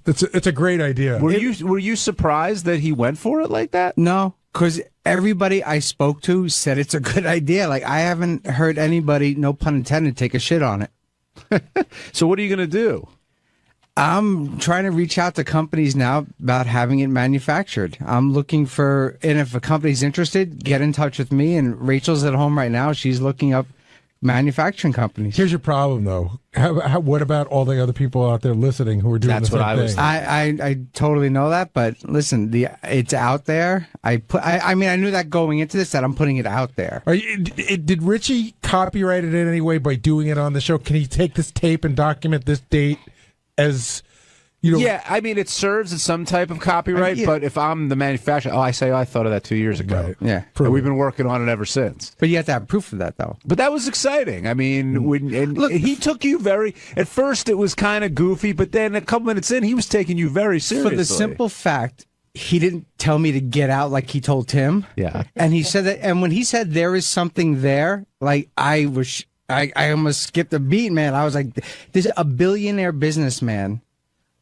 it's a great idea. Were you surprised that he went for it like that? No, because everybody I spoke to said it's a good idea. Like, I haven't heard anybody, no pun intended, take a shit on it. So what are you going to do? I'm trying to reach out to companies now about having it manufactured. I'm looking for, and if a company's interested, get in touch with me. And Rachel's at home right now. She's looking up manufacturing companies. Here's your problem, though. What about all the other people out there listening who are doing the same thing? I totally know that, but listen, it's out there. I knew that going into this, that I'm putting it out there. Did Richie copyright it in any way by doing it on the show? Can he take this tape and document this date as... Yeah, I mean, it serves as some type of copyright, but if I'm the manufacturer, I thought of that 2 years ago. Right. Yeah. And we've been working on it ever since. But you have to have proof of that, though. But that was exciting. I mean, look, he took you at first it was kind of goofy, but then a couple minutes in, he was taking you very seriously. For the simple fact, he didn't tell me to get out like he told Tim. Yeah. And he said that, and when he said there is something there, like I almost skipped a beat, man. I was like, there's a billionaire businessman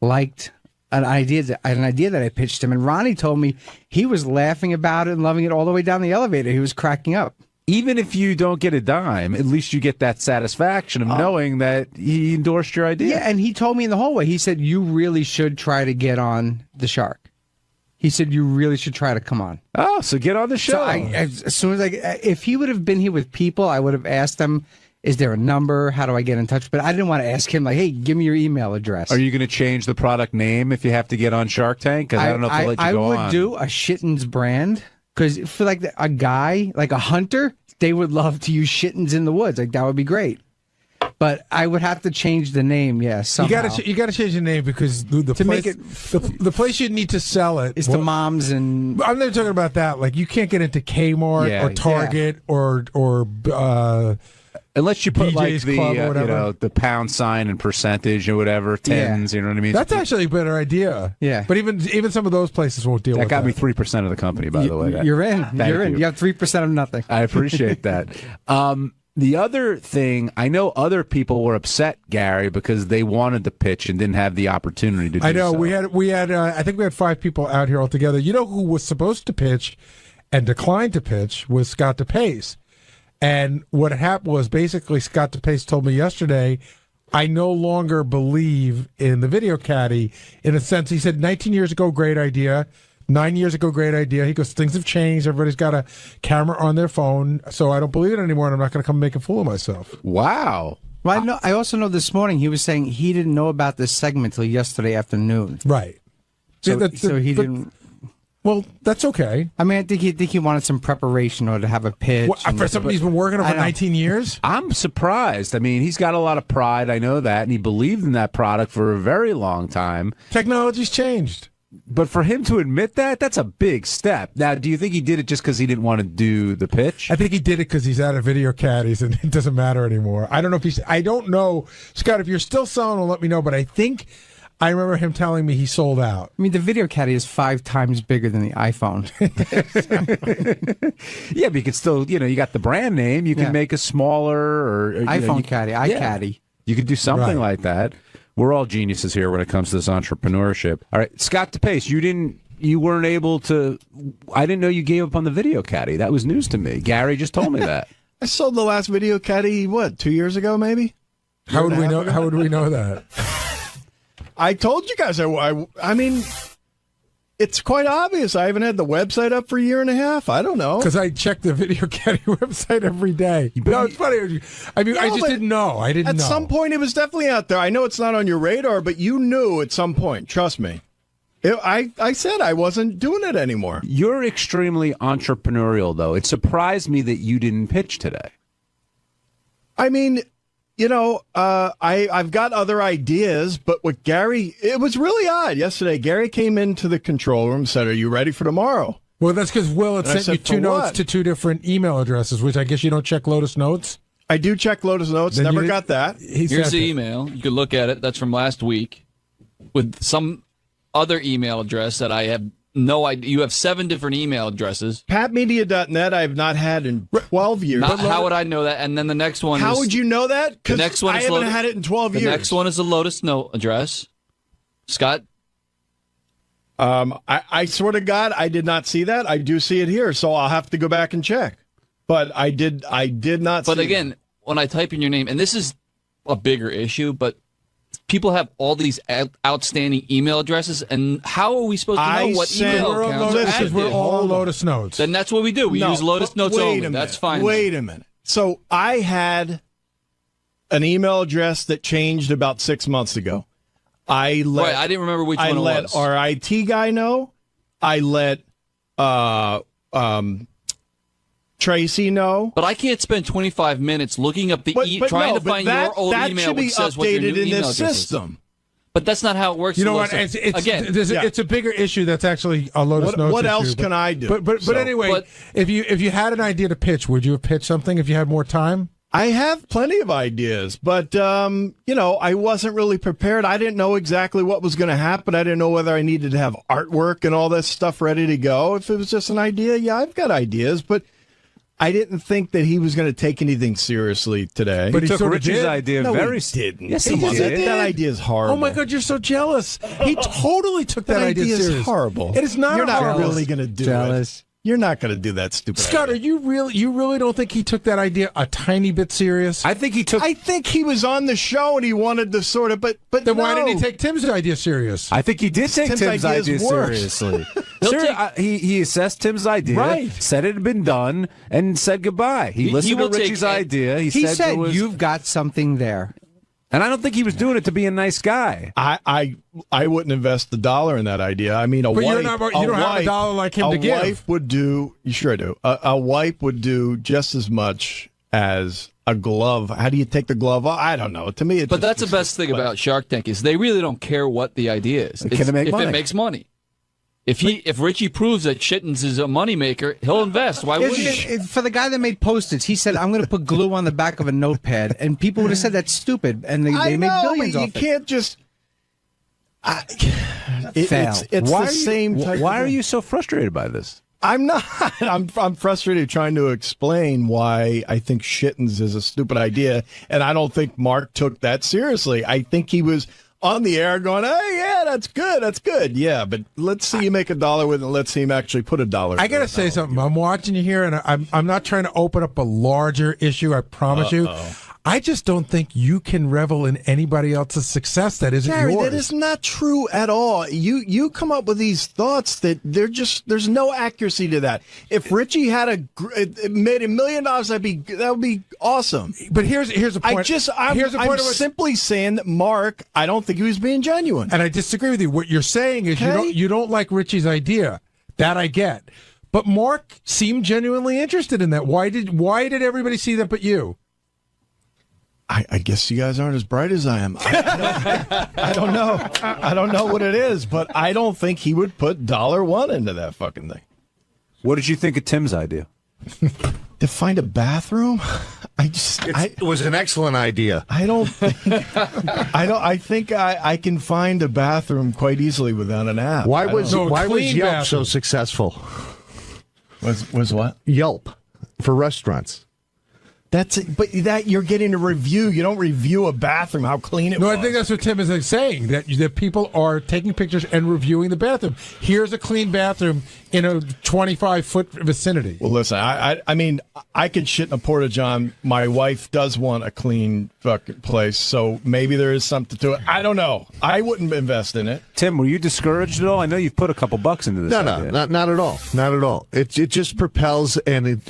liked an idea that I pitched him, and Ronnie told me he was laughing about it and loving it all the way down the elevator. He was cracking up. Even if you don't get a dime, at least you get that satisfaction of knowing that he endorsed your idea. Yeah, and he told me in the hallway, he said, you really should try to get on the Shark. He said, you really should try to come on. Oh, so get on the show. So as soon as if he would have been here with people, I would have asked him, is there a number? How do I get in touch? But I didn't want to ask him, like, hey, give me your email address. Are you going to change the product name if you have to get on Shark Tank? Because I don't know if they'll let you go on. I would do a Shittens brand, because for like a guy, like a hunter, they would love to use Shittens in the woods. Like, that would be great. But I would have to change the name, somehow. You got to change the name because the place you need to sell it is the moms and. I'm not talking about that. Like, you can't get into Kmart or Target or unless you put DJ's like the pound sign and percentage or whatever, tens, you know what I mean? That's actually a better idea. Yeah. But even some of those places won't deal with that. That got me 3% of the company, by the way. You're in. You have 3% of nothing. I appreciate that. the other thing, I know other people were upset, Gary, because they wanted to pitch and didn't have the opportunity to do so. I know. We had I think we had 5 people out here altogether. You know who was supposed to pitch and declined to pitch was 𝗦𝘗𝗿𝗱. And what happened was basically 𝗦𝘗𝗿𝗱 told me yesterday, I no longer believe in the video caddy. In a sense, he said 19 years ago, great idea. 9 years ago, great idea. He goes, things have changed. Everybody's got a camera on their phone, so I don't believe it anymore, and I'm not going to come make a fool of myself. Wow. Well, I also know this morning he was saying he didn't know about this segment till yesterday afternoon. Right. So he didn't. Well, that's okay. I mean, I think he wanted some preparation or to have a pitch. For somebody who's been working over 19 years? I'm surprised. I mean, he's got a lot of pride. I know that. And he believed in that product for a very long time. Technology's changed. But for him to admit that, that's a big step. Now, do you think he did it just because he didn't want to do the pitch? I think he did it because he's out of video caddies and it doesn't matter anymore. I don't know if he's. I don't know. Scott, if you're still selling, let me know. But I think I remember him telling me he sold out. I mean, the video caddy is 5 times bigger than the iPhone. Yeah, but you can still, you got the brand name. You can make a smaller or iPhone caddy, iCaddy. You could do something like that. We're all geniuses here when it comes to this entrepreneurship. All right, 𝗦𝘗𝗿𝗱, you weren't able to. I didn't know you gave up on the video caddy. That was news to me. Gary just told me that. I sold the last video caddy 2 years ago, maybe. How would we know? How would we know that? I told you guys. I mean, it's quite obvious. I haven't had the website up for a year and a half. I don't know. Because I check the video caddy website every day. No, it's funny. I mean, I just didn't know. I didn't know. At some point, it was definitely out there. I know it's not on your radar, but you knew at some point. Trust me. I said I wasn't doing it anymore. You're extremely entrepreneurial, though. It surprised me that you didn't pitch today. I mean, I've got other ideas, but with Gary, it was really odd. Yesterday, Gary came into the control room and said, "Are you ready for tomorrow?" Well, that's because Will had sent you 2 notes to 2 different email addresses, which I guess you don't check Lotus Notes. I do check Lotus Notes. Then Never got that. Here's the email. You can look at it. That's from last week with some other email address that I have no idea. You have 7 different email addresses. PatMedia.net I have not had in 12 years. How would I know that? And then the next one How would you know that? The next one I haven't had it in 12 years. The next one is a Lotus Note address. Scott? I swear to God, I did not see that. I do see it here, so I'll have to go back and check. But I did not see it. But again, when I type in your name, and this is a bigger issue, but people have all these outstanding email addresses, and how are we supposed to know what email accounts are active? We're all Lotus Notes. Then that's what we do. We use Lotus Notes only. That's fine. Wait a minute. So I had an email address that changed about 6 months ago. I didn't remember which one it was. I let our IT guy know. I let Tracy know. But I can't spend 25 minutes looking up trying to find your old email which says what your new email address system. Is. But that's not how it works. You know what? It's a bigger issue. That's actually a Lotus Notes. What issue, else can I do? But anyway, if you had an idea to pitch, would you have pitched something if you had more time? I have plenty of ideas, but I wasn't really prepared. I didn't know exactly what was going to happen. I didn't know whether I needed to have artwork and all this stuff ready to go. If it was just an idea, yeah, I've got ideas, but I didn't think that he was going to take anything seriously today. But he took Richie's idea no, very. He didn't. Yes, he did. That idea is horrible. Oh my God, you're so jealous. He totally took that idea is serious. Horrible. It is not. You're not horrible. really going to do it. You're not going to do that stupid Scott, idea. you really don't think he took that idea a tiny bit serious? I think he took. I think he was on the show and he wanted to sort of, but then no. why didn't he take Tim's idea serious? I think he did take Tim's idea seriously. He assessed Tim's idea, right? Said it had been done, and said goodbye. He listened to Richie's idea. He said you've got something there. And I don't think he was doing it to be a nice guy. I wouldn't invest $1 in that idea. I mean, you don't have $1 like him to give. A wife would do. You sure do. A wife would do just as much as a glove. How do you take the glove off? I don't know. To me, but that's the best thing about Shark Tank is they really don't care what the idea is. Can it make money? If it makes money. If Richie proves that Shittens is a moneymaker, he'll invest. Why wouldn't he? For the guy that made Post-its, he said, "I'm going to put glue on the back of a notepad," and people would have said that's stupid, and they make billions off it. You can't just. It's why the same type. Why are you so frustrated by this? I'm not. I'm frustrated trying to explain why I think shittins is a stupid idea, and I don't think Mark took that seriously. I think he was on the air going, "Hey, yeah, that's good, yeah." But let's see you make $1 with it. Let's see him actually put $1. I gotta say something. I'm watching you here, and I'm not trying to open up a larger issue. I promise you. I just don't think you can revel in anybody else's success that isn't Gary, yours. that is not true at all. You come up with these thoughts that there's no accuracy to that. If Richie had made $1 million, that would be awesome. But here's a point. I'm simply saying that Mark, I don't think he was being genuine. And I disagree with you. What you're saying is you don't like Richie's idea. That I get. But Mark seemed genuinely interested in that. Why did everybody see that but you? I guess you guys aren't as bright as I am. I don't know. I don't know what it is, but I don't think he would put $1 into that fucking thing. What did you think of Tim's idea? To find a bathroom? It was an excellent idea. I think I can find a bathroom quite easily without an app. Why was Yelp so successful? Was what? Yelp for restaurants. But you're getting a review. You don't review a bathroom, how clean it was. No, I think that's what Tim is saying, that people are taking pictures and reviewing the bathroom. Here's a clean bathroom in a 25-foot vicinity. Well, listen, I mean, I could shit in a porta-john. My wife does want a clean fucking place, so maybe there is something to it. I don't know. I wouldn't invest in it. Tim, were you discouraged at all? I know you've put a couple bucks into this. No, not at all. Not at all. It just propels, and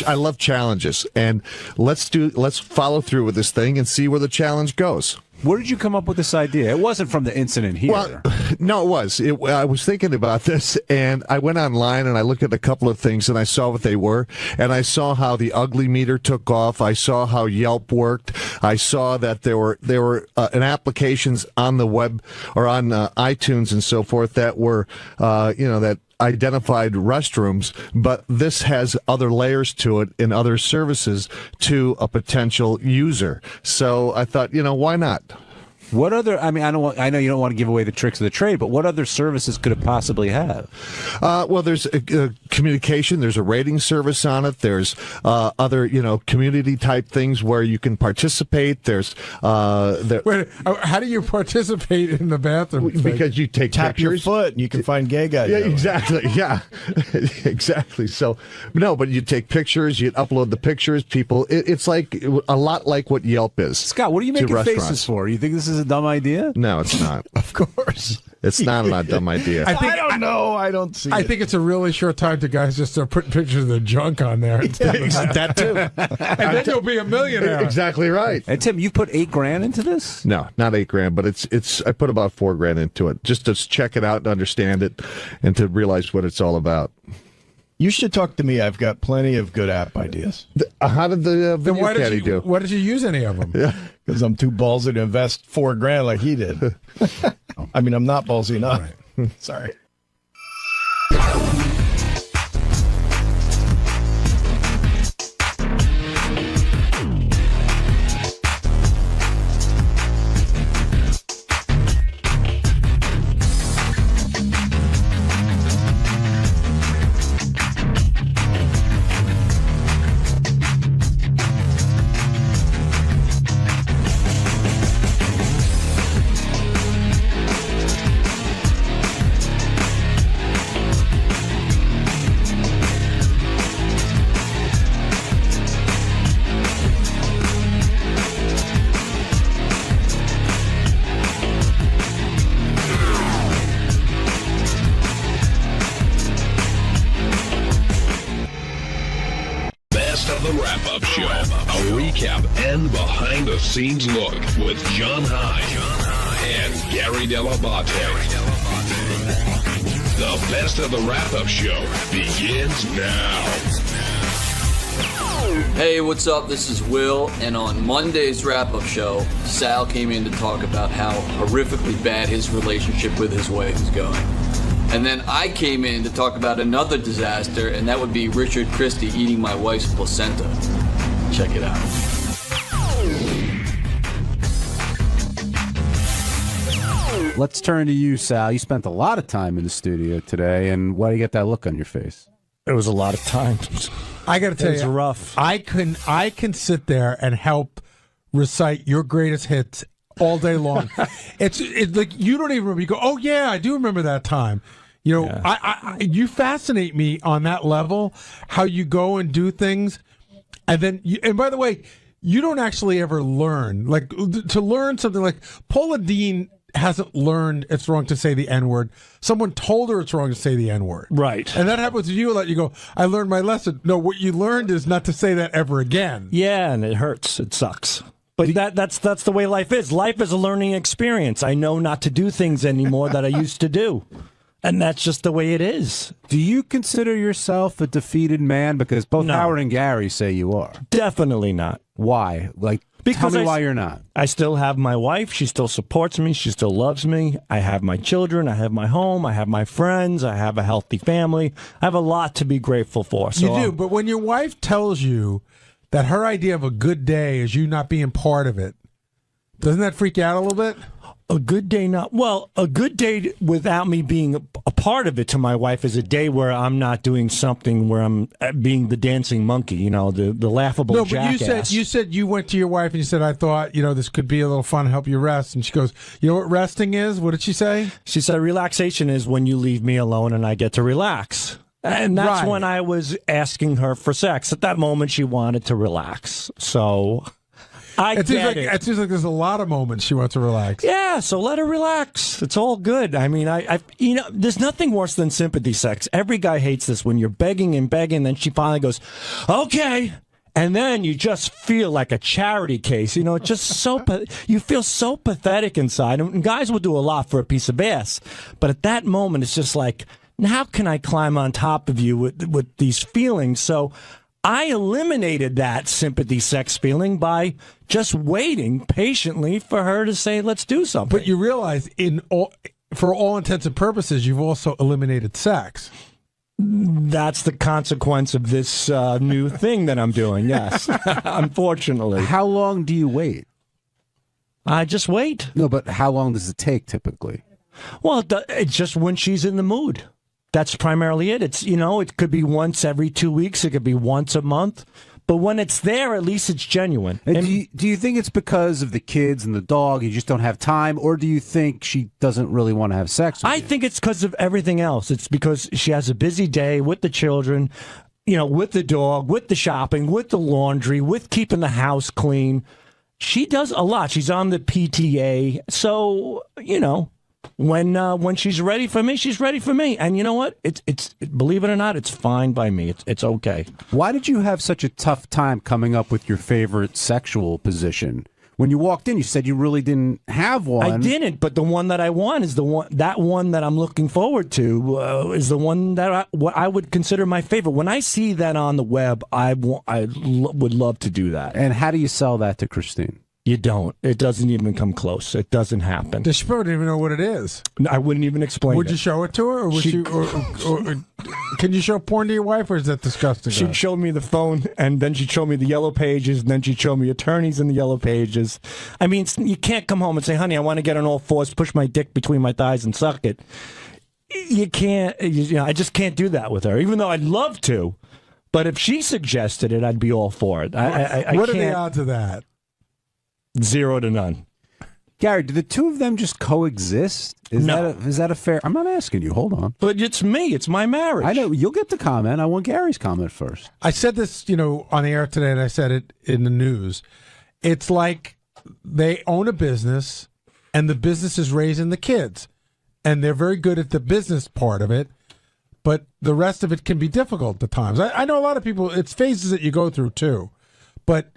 I love challenges. And let's follow through with this thing and see where the challenge goes. Where did you come up with this idea? It wasn't from the incident here. Well, no, it was. I was thinking about this, and I went online and I looked at a couple of things, and I saw what they were, and I saw how the ugly meter took off. I saw how Yelp worked. I saw that there were applications on the web or on iTunes and so forth that were, that identified restrooms, but this has other layers to it and other services to a potential user. So I thought, why not? What other? I mean, I know you don't want to give away the tricks of the trade, but what other services could it possibly have? Well, there's communication. There's a rating service on it. There's other, community type things where you can participate. There's Wait, how do you participate in the bathroom? Because you tap pictures. your foot and you can find gay guys. Yeah, exactly. Yeah, exactly. So no, but you take pictures. You upload the pictures. People, it's like a lot like what Yelp is. Scott, what are you making faces for? You think this is a dumb idea? No, it's not. Of course. It's not a dumb idea. I don't know. I don't see I think it's a really short time to guys just start putting pictures of their junk on there. That too. And then you'll be a millionaire. Exactly right. And Tim, you put $8,000 into this? No, not $8,000, but it's. I put about $4,000 into it just to check it out and understand it, and to realize what it's all about. You should talk to me. I've got plenty of good app ideas. How did the video caddy do? Why did you use any of them? Yeah, because I'm too ballsy to invest $4,000 like he did. I mean, I'm not ballsy enough. Right. Sorry. And behind-the-scenes look with John High and Gary Dell'Abate. The best of the wrap-up show begins now. Hey, what's up? This is Will, and on Monday's wrap-up show, Sal came in to talk about how horrifically bad his relationship with his wife is going. And then I came in to talk about another disaster, and that would be Richard Christie eating my wife's placenta. Check it out. Let's turn to you, Sal. You spent a lot of time in the studio today, and why do you get that look on your face? It was a lot of times. I got to tell you, it was rough. I can sit there and help recite your greatest hits all day long. it's like you don't even remember. You go, oh yeah, I do remember that time. You know, yeah. You fascinate me on that level. How you go and do things, and then and by the way, you don't actually ever learn. Like to learn something like Paula Deen hasn't learned it's wrong to say the N-word. Someone told her it's wrong to say the N-word. Right. And that happens to you a lot. You go, I learned my lesson. No, what you learned is not to say that ever again. Yeah, and it hurts. It sucks. But that's the way life is. Life is a learning experience. I know not to do things anymore that I used to do. And that's just the way it is. Do you consider yourself a defeated man? Because both Howard and Gary say you are. Definitely not. Why? Tell me why you're not. I still have my wife. She still supports me. She still loves me. I have my children. I have my home. I have my friends. I have a healthy family. I have a lot to be grateful for. So you do, but when your wife tells you that her idea of a good day is you not being part of it, doesn't that freak you out a little bit? A good day a good day without me being a part of it to my wife is a day where I'm not doing something where I'm being the dancing monkey, you know, the laughable jackass. No, but you said you went to your wife and you said, I thought, you know, this could be a little fun, help you rest. And she goes, you know what resting is? What did she say? She said relaxation is when you leave me alone and I get to relax. And that's when I was asking her for sex. At that moment, she wanted to relax. So it seems like there's a lot of moments she wants to relax. Yeah, so let her relax. It's all good. I mean, you know, there's nothing worse than sympathy sex. Every guy hates this when you're begging and begging, then she finally goes, okay. And then you just feel like a charity case. You know, it's just you feel so pathetic inside. And guys will do a lot for a piece of ass. But at that moment, it's just like, how can I climb on top of you with these feelings? So I eliminated that sympathy sex feeling by just waiting patiently for her to say, let's do something. But you realize for all intents and purposes, you've also eliminated sex. That's the consequence of this new thing that I'm doing, yes. Unfortunately. How long do you wait? I just wait. No, but how long does it take typically? Well, it's just when she's in the mood. That's primarily it. It's, you know, it could be once every 2 weeks. It could be once a month. But when it's there, at least it's genuine. And do you think it's because of the kids and the dog, you just don't have time? Or do you think she doesn't really want to have sex with you? I think it's because of everything else. It's because she has a busy day with the children, you know, with the dog, with the shopping, with the laundry, with keeping the house clean. She does a lot. She's on the PTA. So, you know, when she's ready for me, she's ready for me. And you know what? It's believe it or not, it's fine by me. It's okay. Why did you have such a tough time coming up with your favorite sexual position? When you walked in, you said you really didn't have one. I didn't, but the one that I want is the one that I'm looking forward to is the one that I would consider my favorite. When I see that on the web, I would love to do that. And how do you sell that to Christine? You don't. It doesn't even come close. It doesn't happen. She probably don't even know what it is. I wouldn't even explain. Would you show it to her, or can you show porn to your wife, or is that disgusting? She'd show me the phone, and then she'd show me the yellow pages, and then she'd show me attorneys in the yellow pages. I mean, you can't come home and say, "Honey, I want to get on all fours, push my dick between my thighs, and suck it." You can't. You know, I just can't do that with her, even though I'd love to. But if she suggested it, I'd be all for it. What are the odds of that? 0 to none. Gary, do the two of them just coexist? Is that a fair? I'm not asking you. Hold on. But it's me. It's my marriage. I know. You'll get the comment. I want Gary's comment first. I said this, you know, on the air today, and I said it in the news. It's like they own a business, and the business is raising the kids, and they're very good at the business part of it, but the rest of it can be difficult at times. I know a lot of people. It's phases that you go through too, but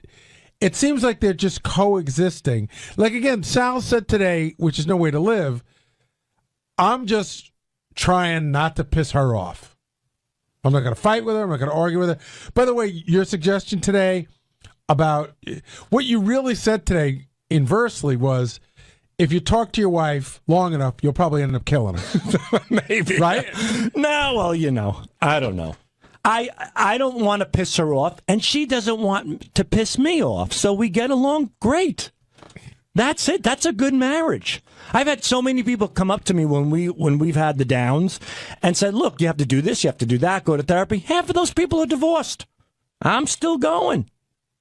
it seems like they're just coexisting. Like, again, Sal said today, which is no way to live, I'm just trying not to piss her off. I'm not going to fight with her. I'm not going to argue with her. By the way, your suggestion today about what you really said today inversely was, if you talk to your wife long enough, you'll probably end up killing her. Maybe. Right? No, well, you know, I don't know. I don't want to piss her off, and she doesn't want to piss me off, so we get along great. That's it. That's a good marriage. I've had so many people come up to me when we've had the downs and said, look, you have to do this, you have to do that, go to therapy. Half of those people are divorced. I'm still going.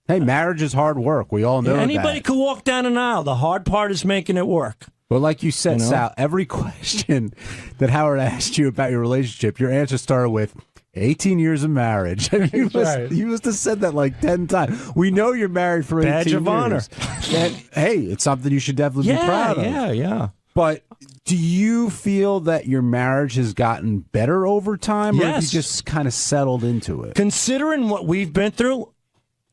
Hey, marriage is hard work. We all know Anybody that. could walk down an aisle. The hard part is making it work. Well, like you said, You know? Sal, every question that Howard asked you about your relationship, your answer started with 18 years of marriage. I mean, you must have said that like 10 times. We know you're married for 18 years. Badge of honor. And, hey, it's something you should definitely be proud of. Yeah. But do you feel that your marriage has gotten better over time, or have you Yes. just kind of settled into it? Considering what we've been through,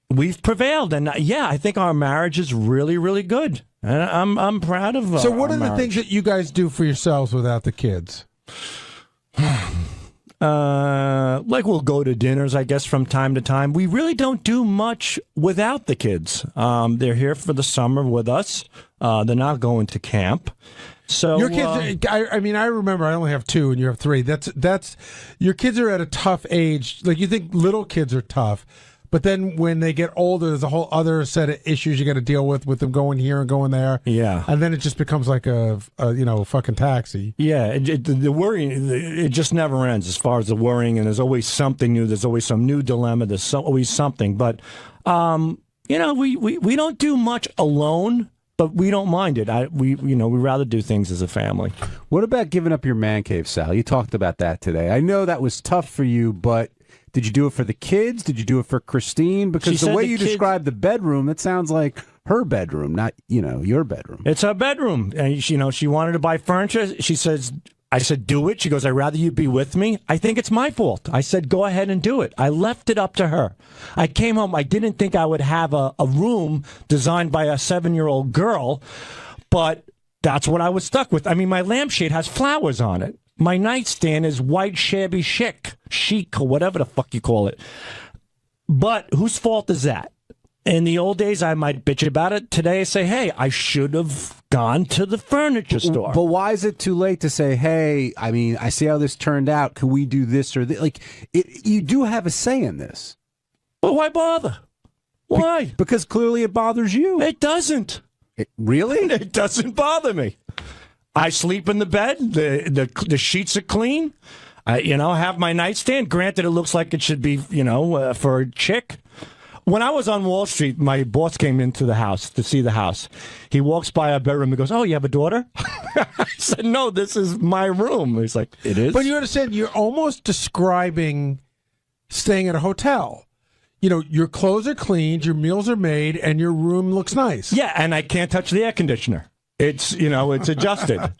we've prevailed. And yeah, I think our marriage is really, really good. And I'm proud of So what our are the marriage. things that you guys do for yourselves without the kids? Like we'll go to dinners, I guess, from time to time. We really don't do much without the kids. They're here for the summer with us. They're not going to camp. So Your kids, I mean, I remember I only have 2 and you have 3. That's your kids are at a tough age. Like, you think little kids are tough, but then when they get older, there's a whole other set of issues you got to deal with them going here and going there. Yeah. And then it just becomes like a fucking taxi. Yeah, the worrying, it just never ends as far as the worrying, and there's always something new. There's always some new dilemma. There's always something. But, we don't do much alone, but we don't mind it. We rather do things as a family. What about giving up your man cave, Sal? You talked about that today. I know that was tough for you, but did you do it for the kids? Did you do it for Christine? Because the way you described the bedroom, that sounds like her bedroom, not, your bedroom. It's her bedroom. And, she wanted to buy furniture. I said, do it. She goes, I'd rather you be with me. I think it's my fault. I said, go ahead and do it. I left it up to her. I came home. I didn't think I would have a room designed by a 7-year-old girl, but that's what I was stuck with. I mean, my lampshade has flowers on it. My nightstand is white shabby chic, or whatever the fuck you call it. But whose fault is that? In the old days, I might bitch about it. Today, I say, hey, I should have gone to the furniture store. But why is it too late to say, hey, I mean, I see how this turned out. Could we do this or that? Like, you do have a say in this. But why bother? Why? Because clearly it bothers you. It doesn't. Really? It doesn't bother me. I sleep in the bed. The sheets are clean. I have my nightstand. Granted, it looks like it should be, for a chick. When I was on Wall Street, my boss came into the house to see the house. He walks by our bedroom and goes, oh, you have a daughter? I said, no, this is my room. He's like, it is? But you understand, you're almost describing staying at a hotel. Your clothes are cleaned, your meals are made, and your room looks nice. Yeah, and I can't touch the air conditioner. It's, it's adjusted.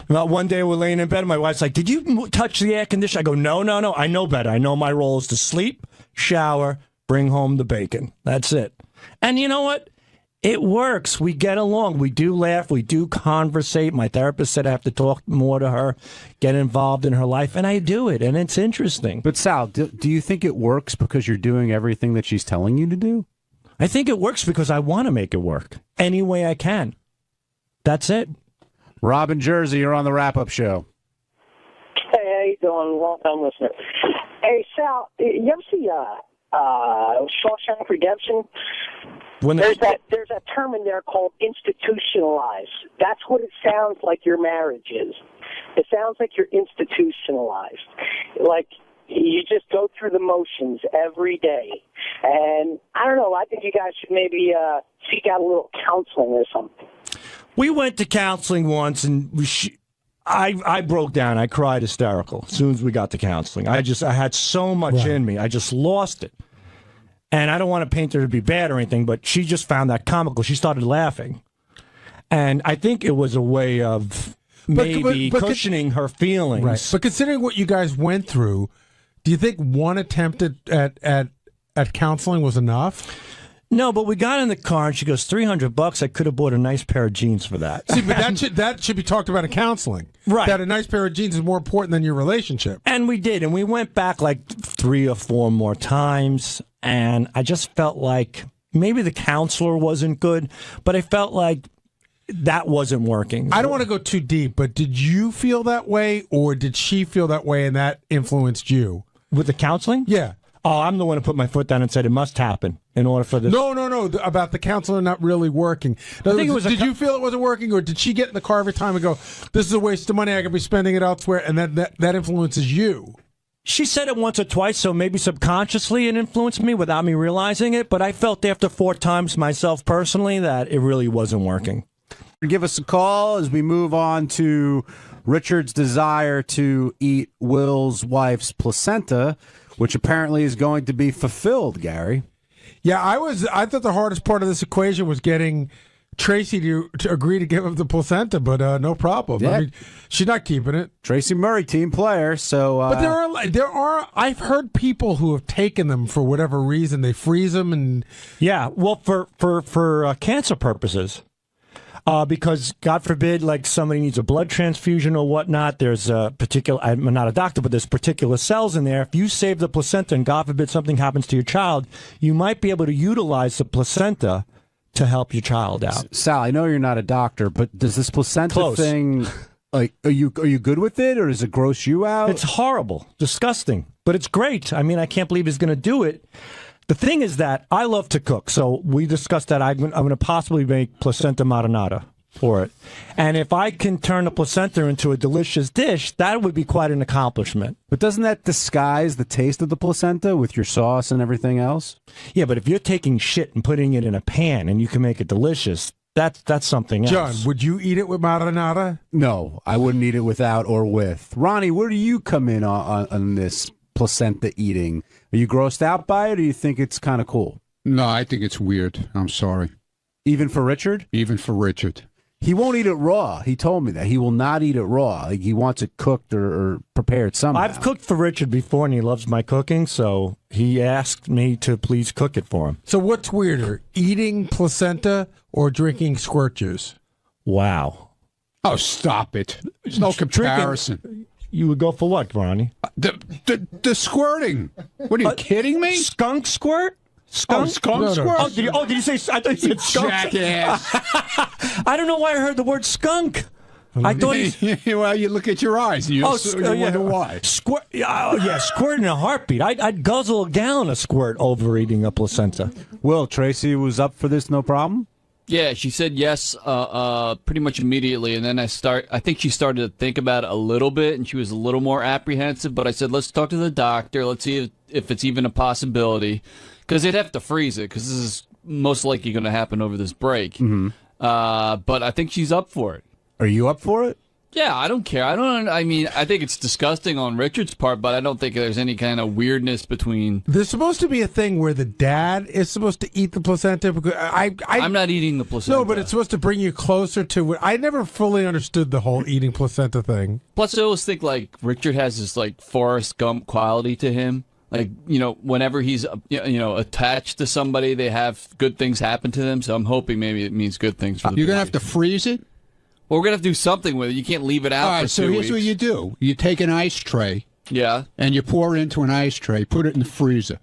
Well, one day we're laying in bed, and my wife's like, did you touch the air conditioner? I go, no. I know better. I know my role is to sleep, shower, bring home the bacon. That's it. And you know what? It works. We get along. We do laugh. We do conversate. My therapist said I have to talk more to her, get involved in her life, and I do it, and it's interesting. But Sal, do you think it works because you're doing everything that she's telling you to do? I think it works because I want to make it work any way I can. That's it. Rob in Jersey, you're on the wrap-up show. Hey, how you doing? Long-time listener. Hey, Sal, you ever see Shawshank Redemption? There's that term in there called institutionalized. That's what it sounds like your marriage is. It sounds like you're institutionalized. Like you just go through the motions every day. And I don't know, I think you guys should maybe seek out a little counseling or something. We went to counseling once, and I broke down. I cried hysterical as soon as we got to counseling. I had so much in me. I just lost it. And I don't want to paint her to be bad or anything, but she just found that comical. She started laughing. And I think it was a way of maybe cushioning her feelings. Right. But considering what you guys went through, do you think one attempt at counseling was enough? No, but we got in the car, and she goes, $300. I could have bought a nice pair of jeans for that. See, but that should be talked about in counseling. Right. That a nice pair of jeans is more important than your relationship. And we did, and we went back like 3 or 4 more times, and I just felt like maybe the counselor wasn't good, but I felt like that wasn't working. I don't want to go too deep, but did you feel that way, or did she feel that way, and that influenced you? With the counseling? Yeah. Oh, I'm the one who put my foot down and said it must happen in order for this. No, about the counselor not really working. I think it was did you feel it wasn't working, or did she get in the car every time and go, this is a waste of money, I could be spending it elsewhere, and that influences you? She said it once or twice, so maybe subconsciously it influenced me without me realizing it, but I felt after 4 times myself personally that it really wasn't working. Give us a call as we move on to Richard's desire to eat Will's wife's placenta, which apparently is going to be fulfilled, Gary. Yeah, I thought the hardest part of this equation was getting Tracy to agree to give him the placenta, but no problem. Yeah. I mean, she's not keeping it. Tracy Murray, team player. So, but there are. I've heard people who have taken them for whatever reason. They freeze them, and well, for cancer purposes. Because, God forbid, like somebody needs a blood transfusion or whatnot, there's a particular, I'm not a doctor, but there's particular cells in there. If you save the placenta and, God forbid, something happens to your child, you might be able to utilize the placenta to help your child out. Sal, I know you're not a doctor, but does this placenta thing, like, are you good with it, or does it gross you out? It's horrible, disgusting, but it's great. I mean, I can't believe he's going to do it. The thing is that I love to cook, so we discussed that I'm going to possibly make placenta marinara for it. And if I can turn the placenta into a delicious dish, that would be quite an accomplishment. But doesn't that disguise the taste of the placenta with your sauce and everything else? Yeah, but if you're taking shit and putting it in a pan and you can make it delicious, that's something else. John, would you eat it with marinara? No, I wouldn't eat it without or with. Ronnie, where do you come in on this placenta eating? Are you grossed out by it, or you think it's kind of cool? No, I think it's weird. I'm sorry. Even for Richard? Even for Richard. He won't eat it raw. He told me that. He will not eat it raw. Like, he wants it cooked or prepared somehow. I've cooked for Richard before, and he loves my cooking, so he asked me to please cook it for him. So what's weirder, eating placenta or drinking squirt juice? Wow. Oh, stop it. There's no comparison. You would go for what, Ronnie? The squirting. What are you kidding me? Skunk squirt? Skunk squirt? Oh, did you say? I thought you said skunk. Jackass. I don't know why I heard the word skunk. I thought well, you look at your eyes and you wonder why. Squirt. Yeah, squirt in a heartbeat. I'd guzzle down a squirt over eating a placenta. Will, Tracy was up for this, no problem? Yeah, she said yes pretty much immediately, and then I think she started to think about it a little bit, and she was a little more apprehensive, but I said, let's talk to the doctor, let's see if it's even a possibility, because they'd have to freeze it, because this is most likely going to happen over this break. Mm-hmm. But I think she's up for it. Are you up for it? Yeah, I don't care. I mean, I think it's disgusting on Richard's part, but I don't think there's any kind of weirdness between. There's supposed to be a thing where the dad is supposed to eat the placenta. Because I'm not eating the placenta. No, but it's supposed to bring you closer to it. I never fully understood the whole eating placenta thing. Plus, I always think, like, Richard has this, like, Forrest Gump quality to him. Like, whenever he's, attached to somebody, they have good things happen to them. So I'm hoping maybe it means good things for the You're going to have to freeze it? Well, we're going to have to do something with it. You can't leave it out for 2 weeks. So here's what you do. You take an ice tray. Yeah. And you pour it into an ice tray, put it in the freezer.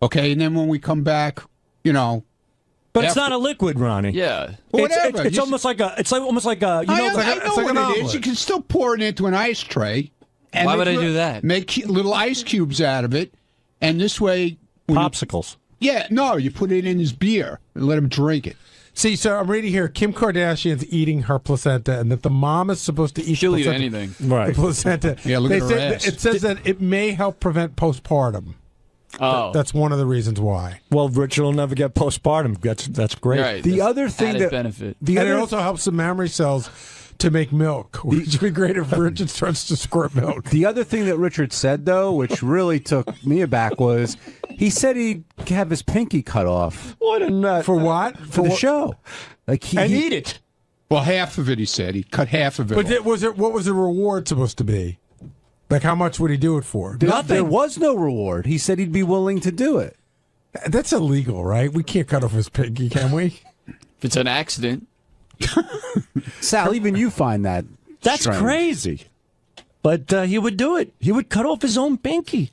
Okay, and then when we come back, But it's not a liquid, Ronnie. Yeah. Whatever. It's almost like a. It's almost like a. I know what it is. You can still pour it into an ice tray. And why would I do that? Make little ice cubes out of it, and this way. Popsicles. You put it in his beer and let him drink it. See, so I'm reading here, Kim Kardashian's eating her placenta, and that the mom is supposed to eat She'll the eat placenta. anything. Right. The placenta. Yeah, look at her ass. It says that it may help prevent postpartum. Oh. That's one of the reasons why. Well, Richard will never get postpartum. That's great. Right. The other thing added that benefit. And it also helps the mammary cells to make milk, which would be great if Richard starts to squirt milk. The other thing that Richard said, though, which really took me aback, was he said he'd have his pinky cut off. What a nut. For what? For the show. Like eat it. Well, half of it, he said. He cut half of it But off. what was the reward supposed to be? Like, how much would he do it for? There was no reward. He said he'd be willing to do it. That's illegal, right? We can't cut off his pinky, can we? If it's an accident. Sal, even you find that That's strange. crazy. But he would do it. He would cut off his own pinky.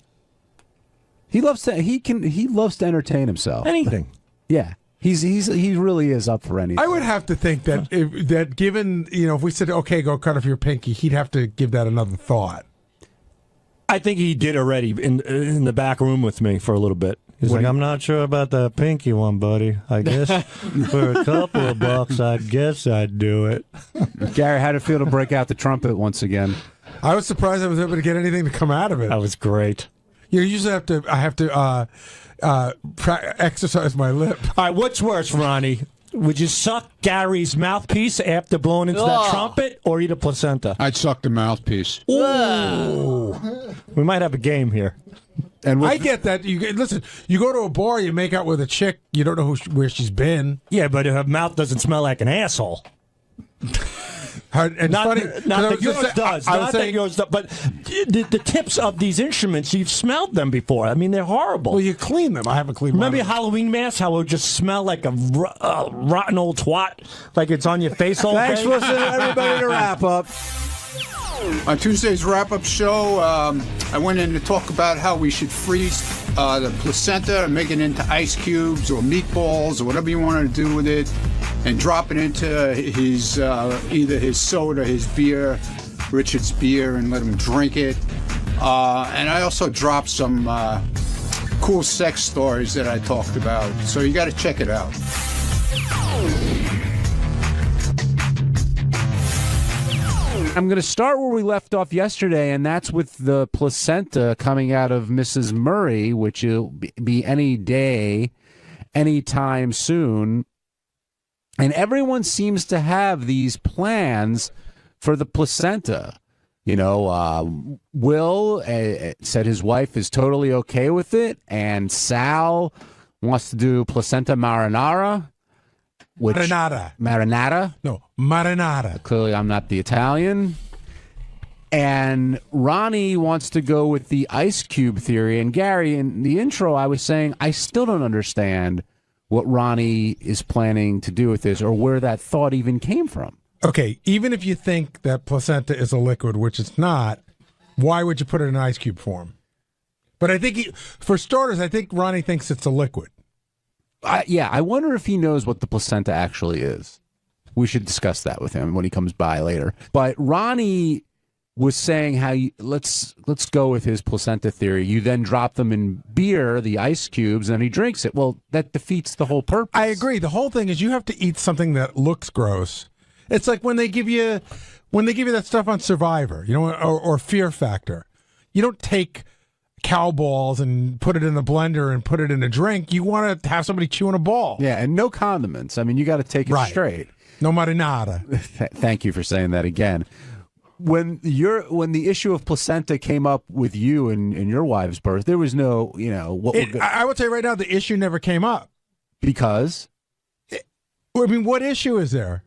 He loves to entertain himself. Anything. Yeah. He really is up for anything. I would have to think that that given, if we said, okay, go cut off your pinky, he'd have to give that another thought. I think he did already in the back room with me for a little bit. He's like, I'm not sure about that pinky one, buddy. I guess for a couple of bucks, I guess I'd do it. Gary, how'd it feel to break out the trumpet once again? I was surprised I was able to get anything to come out of it. That was great. You usually I have to exercise my lip. All right, what's worse, Ronnie? Would you suck Gary's mouthpiece after blowing into that trumpet, or eat a placenta? I'd suck the mouthpiece. Ooh. We might have a game here. And I get that. Listen, you go to a bar, you make out with a chick, you don't know where she's been. Yeah, but her mouth doesn't smell like an asshole. And not funny, that yours does. Not that yours does. But the tips of these instruments, you've smelled them before. I mean, they're horrible. Well, you clean them. I haven't cleaned them. Remember your Halloween mask? How it would just smell like a rotten old twat, like it's on your face all day? Thanks for listening, everybody, to Wrap Up. On Tuesday's wrap-up show, I went in to talk about how we should freeze the placenta and make it into ice cubes or meatballs or whatever you want to do with it, and drop it into his either his soda, his beer, Richard's beer, and let him drink it. And I also dropped some cool sex stories that I talked about, so you got to check it out. I'm going to start where we left off yesterday, and that's with the placenta coming out of Mrs. Murray, which will be any day, anytime soon. And everyone seems to have these plans for the placenta. You know, Will said his wife is totally okay with it, and Sal wants to do placenta marinara. Marinata? No, marinara. Clearly, I'm not the Italian. And Ronnie wants to go with the ice cube theory. And Gary, in the intro, I was saying I still don't understand what Ronnie is planning to do with this, or where that thought even came from. Okay, even if you think that placenta is a liquid, which it's not, why would you put it in ice cube form? But I think, for starters, I think Ronnie thinks it's a liquid. Yeah, I wonder if he knows what the placenta actually is. We should discuss that with him when he comes by later. But Ronnie was saying how let's go with his placenta theory. You then drop them in beer, the ice cubes, and then he drinks it. Well, that defeats the whole purpose. I agree. The whole thing is you have to eat something that looks gross. It's like when they give you that stuff on Survivor, you know, or Fear Factor. You don't take cow balls and put it in a blender and put it in a drink. You want to have somebody chewing a ball. Yeah, and no condiments. I mean, you got to take it straight. No marinara. Thank you for saying that again. When the issue of placenta came up with you and your wife's birth, there was no, you know, I would say right now the issue never came up. Because? I mean, what issue is there?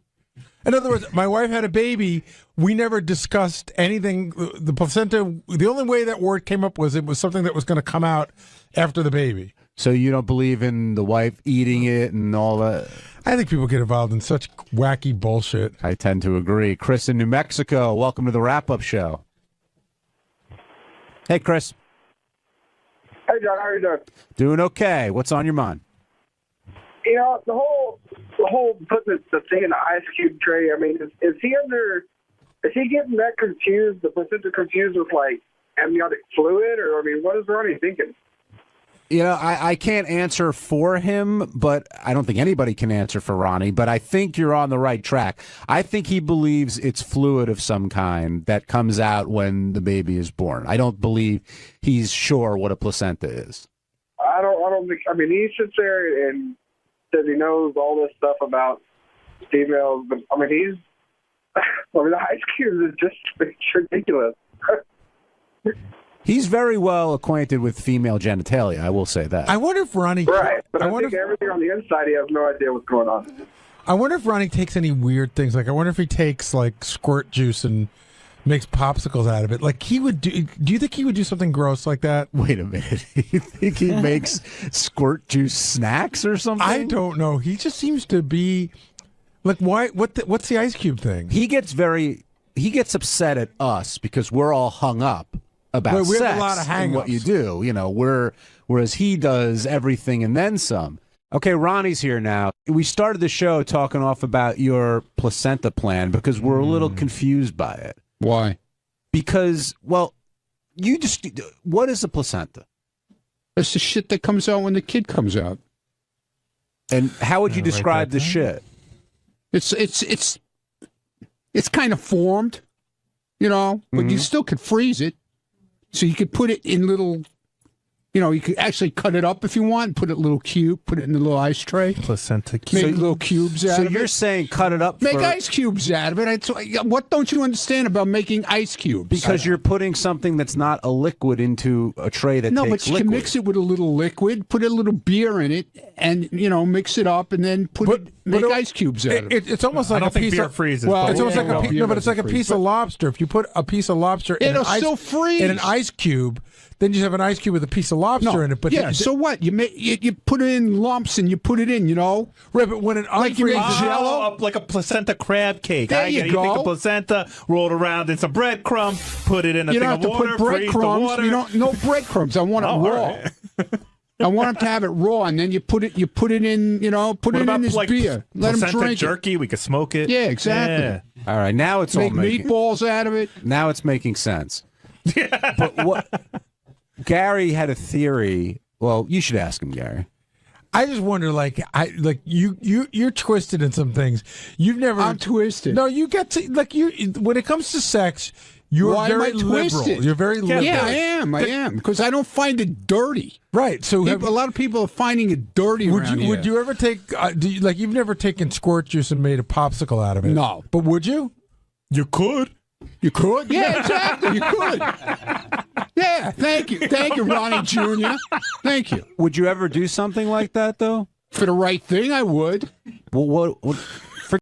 In other words, my wife had a baby. We never discussed anything. The placenta, the only way that word came up was it was something that was going to come out after the baby. So you don't believe in the wife eating it and all that? I think people get involved in such wacky bullshit. I tend to agree. Chris in New Mexico, welcome to the Wrap-Up Show. Hey, Chris. Hey, John, how are you doing? Doing okay. What's on your mind? You know, the whole putting the thing in the ice cube tray, I mean, is he getting that confused, the placenta confused with, like, amniotic fluid? Or, I mean, what is Ronnie thinking? You know, I can't answer for him, but I don't think anybody can answer for Ronnie, but I think you're on the right track. I think he believes it's fluid of some kind that comes out when the baby is born. I don't believe he's sure what a placenta is. I don't think, I mean, he sits there and says he knows all this stuff about females, but, I mean, the ice cubes is just it's ridiculous. He's very well acquainted with female genitalia, I will say that. I wonder if Ronnie... Right, but I think everything on the inside, he has no idea what's going on. I wonder if Ronnie takes any weird things. Like, I wonder if he takes, like, squirt juice and makes popsicles out of it. Like, he would do... Do you think he would do something gross like that? Wait a minute. You think he makes squirt juice snacks or something? I don't know. He just seems to be... Like, why? What's the ice cube thing? He gets upset at us because we're all hung up about we sex have a lot of and what you do. You know, whereas he does everything and then some. Okay, Ronnie's here now. We started the show talking off about your placenta plan because we're a little confused by it. Why? Because, well, what is a placenta? It's the shit that comes out when the kid comes out. And how would you describe the shit? It's kind of formed, but you still could freeze it. So you could put it in little, you could actually cut it up if you want, put it in a little cube, put it in a little ice tray. Placenta cube. Make little cubes out of it. So you're saying cut it up Make ice cubes out of it. What don't you understand about making ice cubes? Because you're putting something that's not a liquid into a tray that takes but you liquid. can mix it with a little liquid, put a little beer in it, and, mix it up, and then make ice cubes out of it. It's almost like I don't a think piece beer of freezes. Well, but it's almost like a beer but it's like a doesn't piece freeze. of lobster. If you put a piece of lobster in It'll still freeze. in an ice cube, then you have an ice cube with a piece of lobster in it. But so what? You put it in lumps and you put it in, Right, but when it like you make unfreezes, Jell-O? Like a placenta crab cake. There you You take go. the placenta, roll it around in some breadcrumb, put it in a You thing don't have of to water, put freeze the breadcrumbs. water. No breadcrumbs. I want it Oh, raw. all right. I want them to have it raw, and then you put it in, put What it in about this like beer. Let them placenta drink jerky? We could smoke it. it. Yeah, exactly. Yeah. All right, now it's Make all making meatballs out of it. Now it's making sense. But what Gary had a theory. Well, you should ask him, Gary. I just wonder, you're twisted in some things. You've never. I'm twisted. No, you get to when it comes to sex. You're Why am very I twisted? liberal. You're very liberal. Yeah, I am. Because I don't find it dirty. Right. So a lot of people are finding it dirty around here. Would you ever take? You've never taken squirt juice and made a popsicle out of it? No. But would you? You could. You could? Yeah, exactly. You could. Yeah, thank you. Thank you, Ronnie Jr. Thank you. Would you ever do something like that, though? For the right thing, I would. Well,